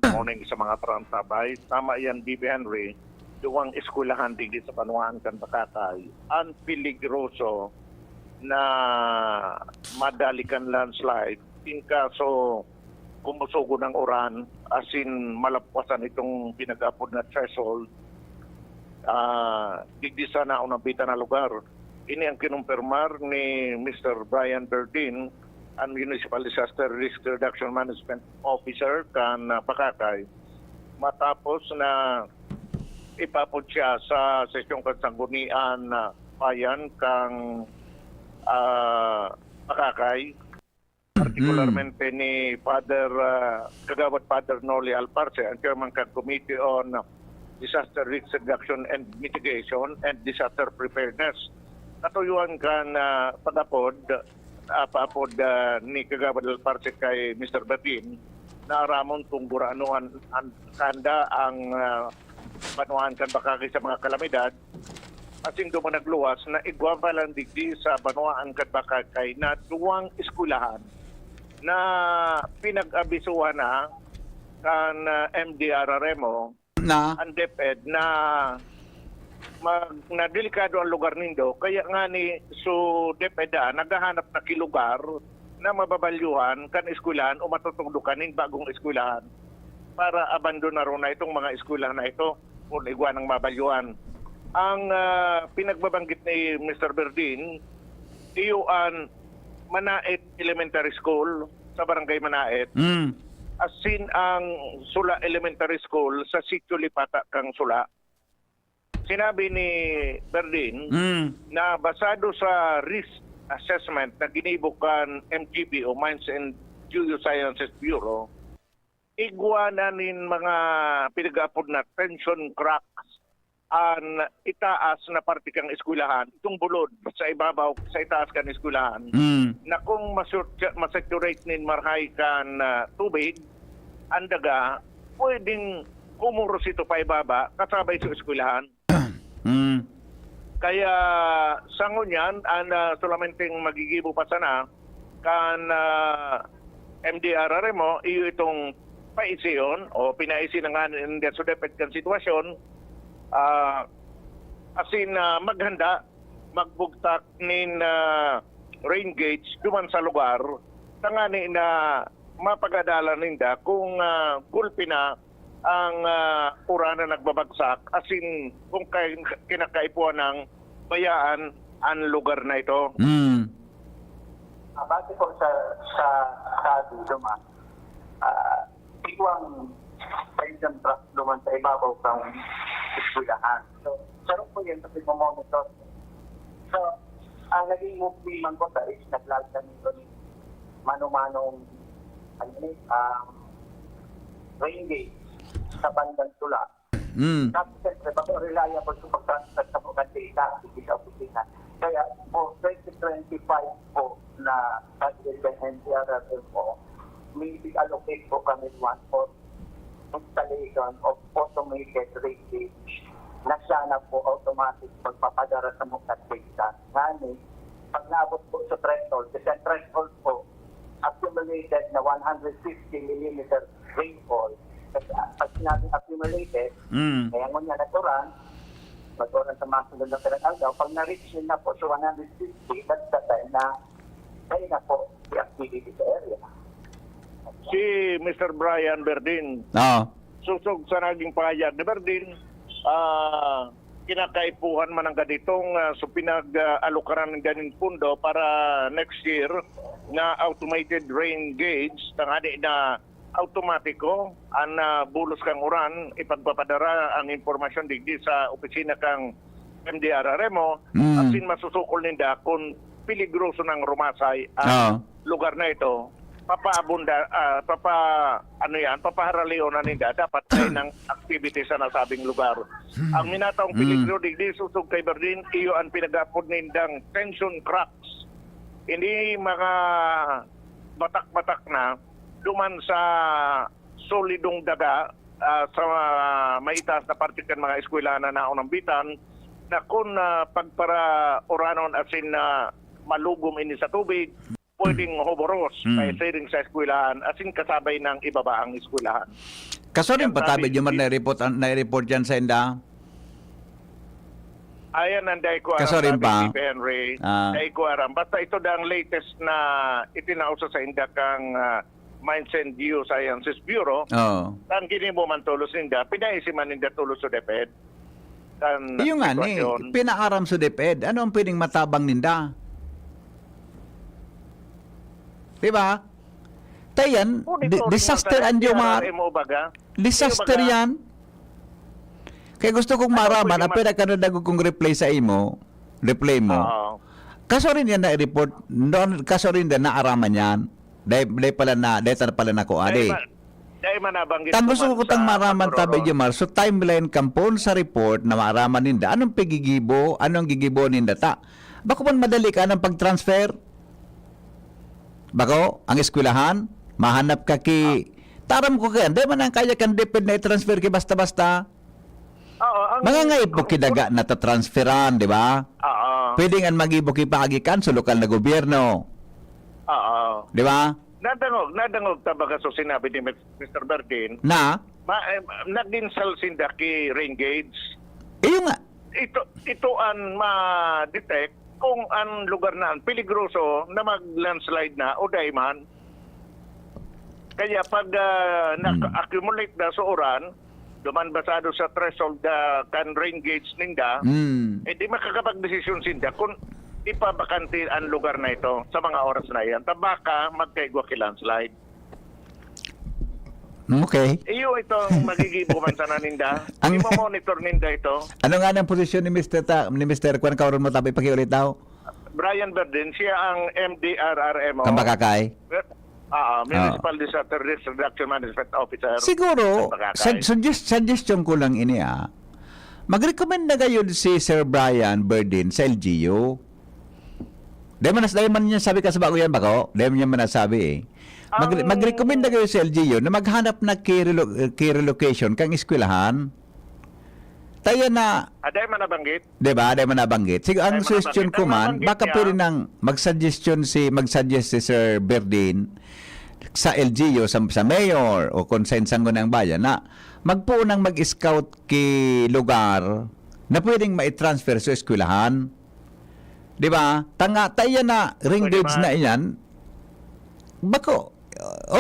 sa mga trantabay. Tama yan, B.B. Henry. Duwang eskwelahan digdi sa Banuan kan Bakakay. Ang peligroso na madalikan landslide. In kaso kumusugo ng uran, asin malapwasan itong pinag-apod na threshold, digdi sana unang bita na lugar. Ini ang kinumpirmar ni Mr. Brian Berdin, ang Municipal Disaster Risk Reduction Management Officer kan Bakakay. Matapos na ipapod siya sa sesyong kansanggunian bayan kang Bakakay, particularmente ni Kagawad Father Noli Alparce, ang chairman ng Committee on Disaster Risk Reduction and Mitigation and Disaster Preparedness. Katuyuan kan paapod ni Kagawad Alparce kay Mr. Batin na aramon kung buranoan ang kanda ang Banuan kan Bakakay sa mga kalamidad. Asing dumanagluwas na igwapa lang digdi sa Banuan kan Bakakay na duwang eskwelahan na pinag-abisuhan na kan MDRRMO na ang DepEd na delikado ang lugar nindo. Kaya nga ni DepEd naghahanap na kilugar na mababalyuhan kan eskwelahan o matutungdukanin bagong eskwelahan para abandonaron na itong mga eskwelahan na ito o igwan ng mabalyuhan. Ang pinagbabanggit ni Mr. Berdin, iyuan Manaet Elementary School sa Barangay Manaet. Asin ang Sula Elementary School sa Sitio Lipata kang Sula. Sinabi ni Berdin na basado sa risk assessment na ginibukan MGB o Mines and Geosciences Bureau, igwananin mga pinag-apod na tension cracks ang itaas na parte kang eskwelahan, itong bulod sa ibabaw, sa itaas kan eskwelahan, na kung masaturate nin marhay kan tubig, ang daga, pwedeng kumuros ito pa ibaba, kasabay sa eskwelahan. Kaya sa ngunyan, solamente magigibo pa sana, kan MDRRMO, iyo itong paisiyon, o pinaisi na nga hindi sa depet kan sitwasyon, asin maghanda, magbugtak nin rain gauge duman sa lugar, tangani na mapagadala ninda kung gulpi na ang uran na nagbabagsak, asin kung kinakaipuan ng bayaan ang lugar na ito. Base po sa sabi duman, iguang pension trust duman sa ibabaw kang eskwelahan. So, sarap po yan kasi mamonitor. So, ang naging movement ko is naglagyan nito ni mano-manong rain gauge sa bandang Sula. Tapos siyempre, bago reliable sa pag-transfer sa mga data, hindi sa opisina. Kaya po 2025 po na budget ng NDRRMO, may allocate po kami one for installation of automated rate na sana po automatic magpapadara sa mga data. Ngani, pag naabot po sa threshold, kasi ang threshold po, accumulated na 150 mm rainfall. Kasi pag sinabing accumulated, kaya mo niya naturan sa mga sunod na pinag-aldaw, pag na-reach nyo na po sa 150, that's the time na kayo na po the activity sa area. Si Mr. Brian Berdin, susog sa naging pahayag ni Berdin, kinakaipuhan man ang ganitong so pinag-alukaran ng ganitong pundo para next year na automated rain gauge tangani na automatiko ang bulos kang uran ipagpapadara ang impormasyon digdi sa opisina kang MDRRMO asin masusukol ninda kung peligroso ng rumasay ang lugar na ito papaharaliw na ninda dapat kayo ng activity sa nasabing lugar. Ang minataong peligro digdi susog kay Berdin iyo ang pinagapod nindang tension cracks. Hindi mga batak-batak na duman sa solidong daga sa maitaas na partikan mga eskwelanan na naunang bitan na kung pagpara oranon asin na malugom ini sa tubig pwedeng hoboros kaya sailing sa eskwelahan asin kasabay ng ibaba ang eskwelahan. Kaso rin patabi yung na-report yan sa inda? Ayan ang dahi ko Kaso rin pa. Henry. Dahi ko aram. Basta ito ang latest na itinauso sa inda kang Mines and Geosciences Bureau. Tan kini mo man tulos ninda, pinaisi man ninda tulos sa DepEd. Yung nga ni, pinaaram sa DepEd. Ano ang pwedeng matabang ninda? Diba? Tayan, disaster ang Jomar. Disaster yan. Kaya gusto kong maraman, pwede ka na dago kong replay sa imo. Replay mo. Kaso rin yan na-report. Kaso rin din naaraman yan. Dahil pala na ko, ade. Dahil manabanggit Tang gusto ko tang maraman tabi Jomar. So timeline kampon sa report na maaraman ninda. Anong pigigibo? Anong gigibo ninda ta? Bako man madali ka ng pag-transfer? Bako, ang eskwelahan, mahanap ka taram ko kaya, di man ang kaya kan DepEd na i-transfer ki basta-basta. Mga ngaipok kidaga na ta-transferan, di ba? Pwedeng ang mag-ibok ipagikan sa lokal na gobyerno. Di ba? Nadangog tabaga so sinabi ni Mr. Berdin na nagdinsal sinda ki rain gauge. Iyo nga. Ito ang ma-detect kung ang lugar na peligroso na mag-landslide na o dayman. Kaya pag naka-accumulate na sa uran, duman basado sa threshold kan rain gauge ninda, di makakapag-desisyon sinda kung ipabakante ang lugar na ito sa mga oras na yan. Tabaka magkaigwa ki landslide. Okay. Iyo itong magigibuman sa naninda. Monitor ninda ito. Ano nga ng posisyon ni Mr. Kwan Kauron mo tabi pakiulit daw? Brian Berdin, siya ang MDRRMO. Kambakakay? Municipal Disaster Risk Reduction Management Officer. Siguro, suggestion ko lang ini mag-recommend na kayo si Sir Brian Berdin sa LGU. Dahil man niya sabi ka sa bago yan bako? Dahil niya manasabi mag-recommend na kayo sa LGU na maghanap na key relocation kang eskwelahan. Tayo na... Aday man nabanggit? Diba? Aday man nabanggit. Sige, ang suggestion ko man, baka pwede nang mag-suggest si Sir Berdin sa LGU, sa mayor o konsensang ko ng bayan na magpuunang mag-scout ki lugar na pwedeng ma-transfer sa eskwelahan. Diba? Tayo na ring gauge na iyan. Bako,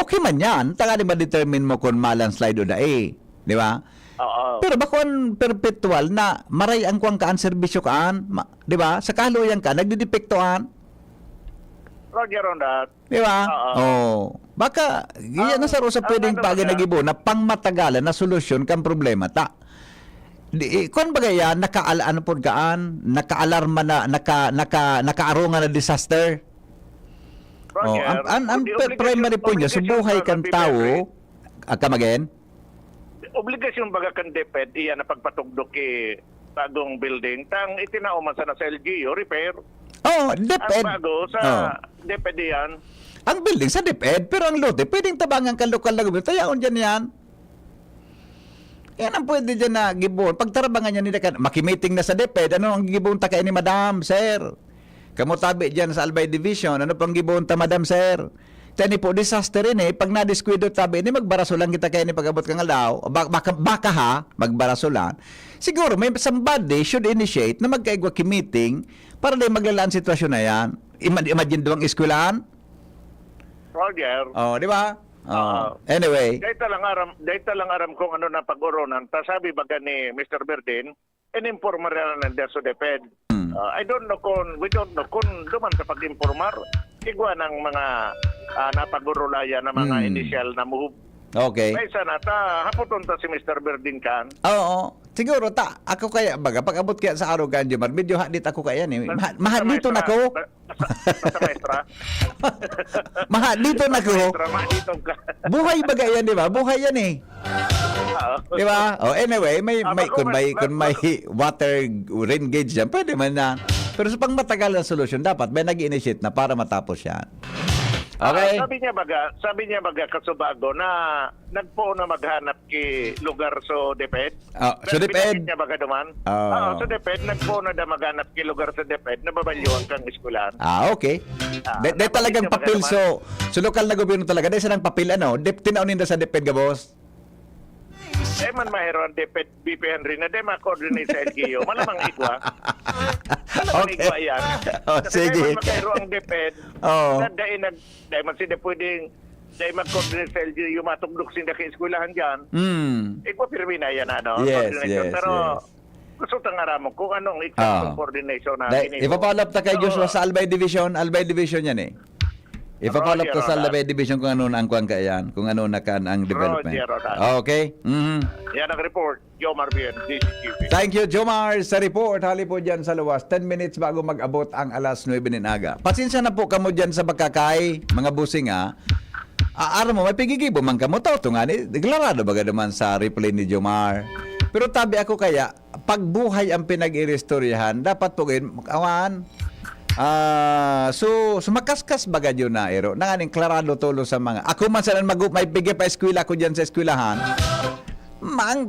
okay man yan. Tanga di ma-determine mo kung malandslide o dae. Di ba? Pero bakon perpetual na maray ang kuwang kaan serbisyo kaan. Di ba? Sa kaluyan ka, nagdidepektoan. Roger on that. Di ba? Baka, yan na sa rosa pwedeng pag-inagibo na pangmatagalan na solusyon kang problema ta. Kung bagay nakaalarma po kaan, nakaalarma na, nakaarungan na disaster. Roger, ang primary point niya, subuhay kang tao, come again? Obligasyon baga kan DepEd, iyan na pagpatugdo ki bagong building. Tang itinauman sa LGU, repair. Oh, Ang DepEd. bago sa DepEd yan. Ang building sa DepEd, pero ang lote, pwedeng tabangan ka lokal na gobyerno. Tayaon dyan yan. Yan ang pwede dyan na gibon. Pagtarabangan niya nila, makimeeting na sa DepEd, ano ang gibon ta kay ni Madam, sir? Kamu tabi dyan sa Albay Division, ano pang gibon ta, Madam, sir? Tani po, disaster rin eh. Pag na-disquido tabi, ini magbarasolan kita kay ni pag-abot kang alaw, baka ha, magbarasolan. Siguro, may somebody should initiate na magkaigwa meeting para na maglalaan sitwasyon na yan. Imagine doang eskwelahan? Roger. Oh, di ba? Anyway. Dahita lang aram kung ano na pag-uronan. Sabi baga ni Mr. Berdin, in-informer na nandiyan sa DepEd. We don't know kung duman sa pag-informar, igwa ng mga napag-urulaya na mga initial na move. Okay. May sana hapoton ta si Mr. Berdin kan. Oo. Siguro ako kaya baga pag abot kaya sa araw kan Jomar, medyo hadit ako kaya ni. Mahadito na ko. Sa maestra. Mahadito na ko. Mahadito ka. Buhay baga yan, di ba? Buhay yan eh. Di ba? Oh, anyway, kung may water rain gauge yan, pwede man na. Pero sa pang matagal na solution, dapat may nag-initiate na para matapos yan. Okay. Sabi niya baga kasubago na nagpo na maghanap ki lugar so DepEd. So DepEd niya baga duman. So DepEd nagpo na da maghanap ki lugar sa DepEd na babalyuan kang eskwelahan. Okay. Dahil talagang papel so lokal na gobyerno talaga dahil silang papel tinaunin na sa DepEd ga boss. Man mayroon DepEd BP Henry na ma-coordinate sa LGU. Malamang igwa. Igwa yan. Sige. Mayroon ang DepEd. Dahil man sila pwedeng mag-coordinate sa LGU matugdok sila kay eskwelahan dyan. Igwa pirmi na yan, Yes. Pero gusto tangara mo kung anong exact coordination na ipapalap ta kay Joshua sa Albay Division. Albay Division yan eh. Ipapalap ta sa Albay Division kung ano na ang kuwan kayan, kung ano na kan ang development. Okay. Yan ang report. Jomar Bien, DCTV. Thank you, Jomar, sa report. Hali po dyan sa luwas. 10 minutes bago mag-abot ang alas 9 ng aga. Pasensya na po kamo dyan sa Bakakay, mga busing ha. Aram mo, may pigigibo man kamo to. Ito nga, deklarado baga naman sa replay ni Jomar. Pero tabi ako kaya, pag buhay ang pinag-irestoryahan, dapat po kayo, awan, so makaskas baga yun na ero nanganing klarado tolo sa mga ako man saan may bigay pa eskwela ko dyan sa eskwelahan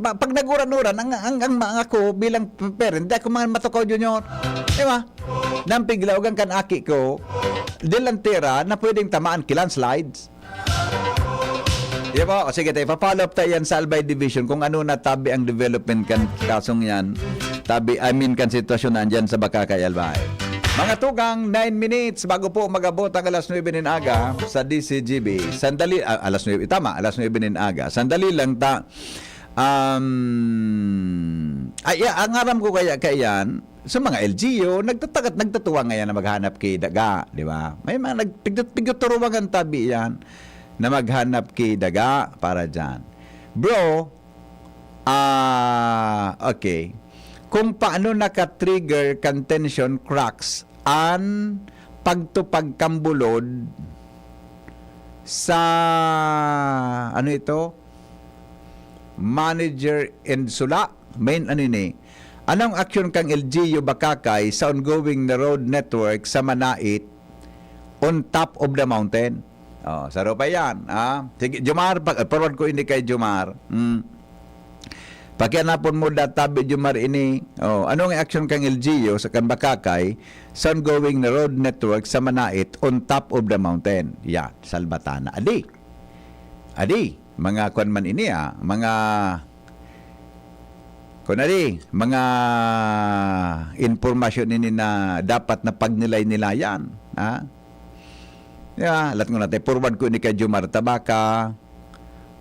pag naguran-uran ang ako bilang parent di ako mga matukaw junior diba nampiglawagan kan aki ko delantera na pwedeng tamaan kilan slides diba o sige tayo papalop tayo yan sa Albay Division kung ano na tabi ang development kan kasong yan tabi kan sitwasyon nandyan sa Bakakay Albay. Mga tugang 9 minutes bago po magabot ang alas 9 ng aga sa DCGB. Sandali, alas 9 ng aga. Sandali lang ang aram ko kaya kayan sa mga LGU, nagtatuwa ngayon na maghanap kay daga, di ba? May mga nagpigturuwang ang tabi yan na maghanap kay daga para dyan. Bro, okay. Kung paano naka-trigger contention cracks ang pagtupagkambulod sa manager and sula main anong action kang LGU Bakakay sa ongoing na road network sa Manait on top of the mountain saro pa yan sige Jomar forward ko ini kay Jomar Pakianapon mo databi Jomar ini. Anong action kang LGU sa kan Bakakay sa ongoing na road network sa Manait on top of the mountain? Salbatana. Adi, mga kwan man ini mga informasyon ini na dapat na pagnilay-nilayan. Lat ko natin, forward ko ini kay Jomar Tabaka,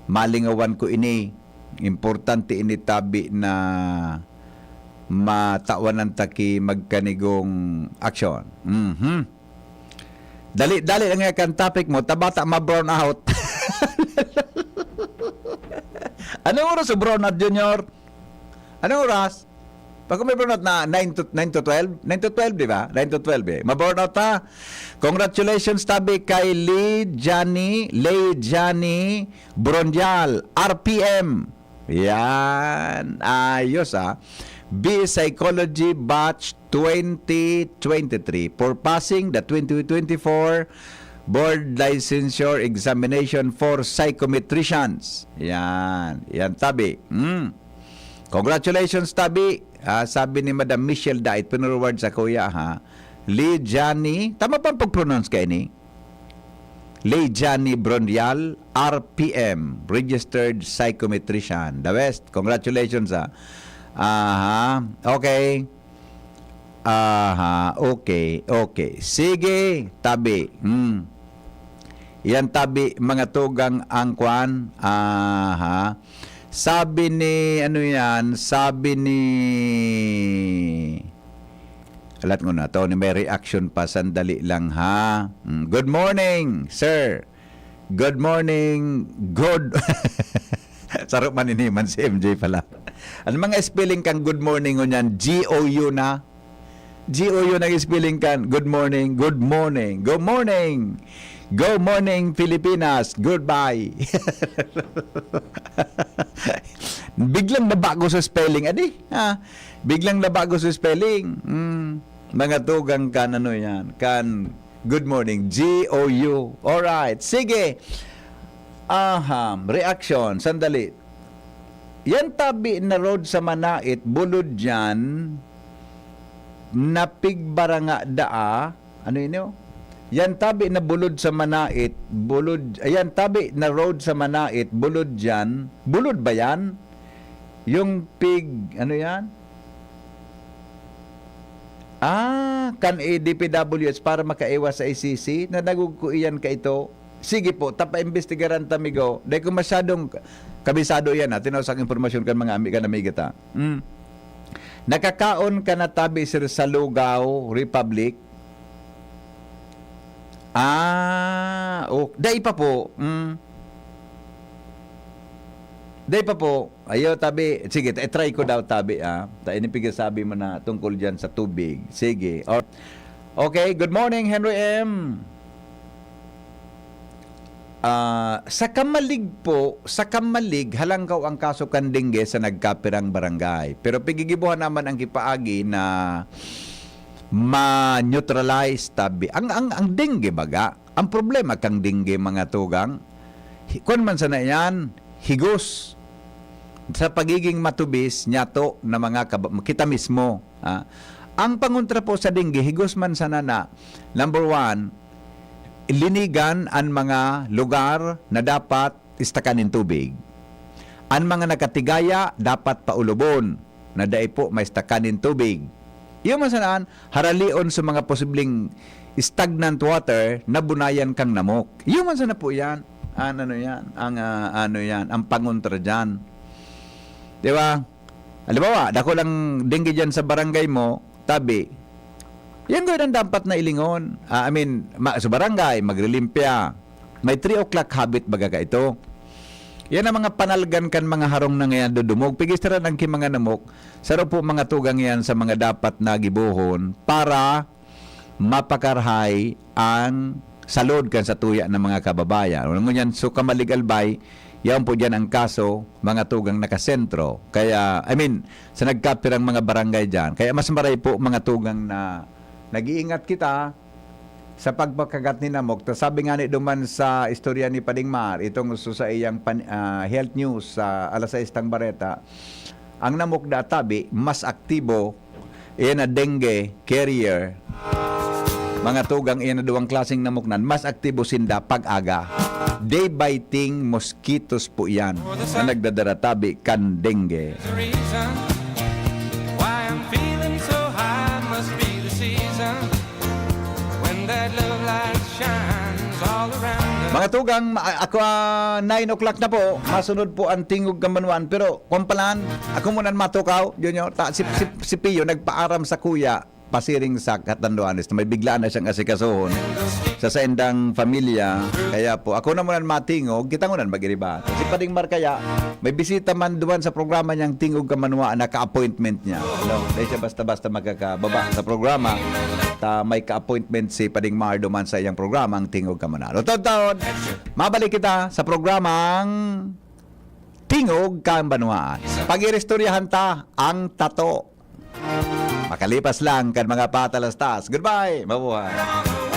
malingawan ko ini. Importante ini tabi na matawanan taki magkanigong aksyon. Dali lang nga topic mo, tabata ma-brown out. Anong oras sa brown out, Junior? Anong oras? Pag may brown out na 9 to 12? 9 to 12, di ba? 9 to 12 Ma-brown out ha? Congratulations tabi kay Lee Jani Brondial, RPM. Yan, ayos B. Psychology Batch 2023 for passing the 2024 Board Licensure Examination for Psychometricians. Yan. Yan, Tabi. Congratulations, Tabi. Sabi ni Madam Michelle Dait, pinurward sa kuya, ha? Lejani, tama pa pag-pronounce kayo ni? Lejani Brondial, RPM, Registered Psychometrician. The best. Congratulations, ha? Okay. Okay. Sige, Tabi. Yan, Tabi, mga tugang ang kwan. Sabi ni, alat ko na to, may reaction pa, sandali lang, ha? Good morning, sir. Good morning. Sarap maniniman si MJ pala. Ano mga spelling kang good morning o niyan? G-O-U na? G-O-U na spelling kan. Good morning. Good morning. Good morning. Good morning, Pilipinas. Goodbye. Biglang nabago sa spelling. Biglang nabago sa spelling. Mga tugang kan, yan? Kan, good morning. G-O-U. Alright. Sige. Reaction. Sandali. Yan, Tabi na road sa Manait, bulod dyan, napigbaranga daa, ano yun? Yan, Tabi na bulod sa Manait, ayan, Tabi na road sa Manait, bulod dyan, bulod ba yan? Yung pig, ano yan? Kan DPWH para makaiwas sa ICC, na nagugkuiyan ka ito. Sige po, tapa-investigaran tamigo. Dahil kung masyadong kabisado yan, tinaw sa informasyon kan mga ami ka na may gita. Nakakaon ka na, Tabi, sir, sa Lugao Republic? Dahil pa po. Dahil pa po. Ayaw, Tabi. Sige, try ko daw, Tabi. Inipigil sabi mo na tungkol dyan sa tubig. Sige. Okay, good morning, Henry M. Sa Kamalig po, sa Kamalig, halangkaw ang kaso kan dengue sa nagkapirang barangay. Pero pigigibuhan naman ang kipaagi na ma-neutralize, Tabi. Ang dengue baga, ang problema kang dengue, mga tugang, kung man sana yan, higos. Sa pagiging matubis, nyato na mga kita mismo. Ang pangontra po sa dengue, higos man sana na, number 1, linigan ang mga lugar na dapat istakanin tubig. Ang mga nakatigaya dapat paulubon na dai po may istakanin tubig. Yung masanaan, haralion sa mga posibleng stagnant water na bunayan kang namok. Yung masana po yan. Ang pangontra dyan. Diba? Halimbawa, dako lang dengue dyan sa barangay mo, Tabi, yan gawin ang dapat na ilingon. Sa barangay, maglilimpya. May 3 o'clock habit baga ka ito. Yan ang mga panalgan kan mga harong na ngayon dudumog. Pigistaran ang mga namok. Saro po mga tugang yan sa mga dapat na gibuhon para mapakarhay ang salod kan sa tuya ng mga kababayan. Ngunyan, so Kamalig Albay, yan po dyan ang kaso, mga tugang nakasentro. Kaya, sa nagkapirang mga barangay dyan. Kaya mas maray po mga tugang na nag-iingat kita sa pagpakagat ni namok. Sabi nga ni duman sa istorya ni Padingmar, itong sa iyang health news sa alas 6 tang bareta, ang namok da, Tabi, mas aktibo iyan na dengue carrier. Mga tugang iyan na duwang klaseng namok nan, mas aktibo sinda pag-aga. Day biting mosquitoes po yan na nagdadara, Tabi, kan dengue. Mga tugang, ako 9 o'clock na po, masunod po ang tingog kamanuan. Pero kumpalan, ako muna matukaw, yun yun, si Pio nagpaaram sa kuya, pasiring sa Katanduanes, na may biglaan na siyang asikasuhon sa saindang pamilya. Kaya po, ako na muna matingog, kita ngunan mag-iriba. Si Padingmar kaya, may bisita man duman sa programa niyang tingog kamanuan na ka-appointment niya. Dahil siya basta-basta magkakababa sa programa. May ka-appointment si Padingmar duman sa iyang programang Tingog Kamanuan. Taon, mabalik kita sa programang Tingog Kamanuan. Pag-irestoryahan ta ang tato. Makalipas lang kan mga patalastas. Goodbye! Mabuhay!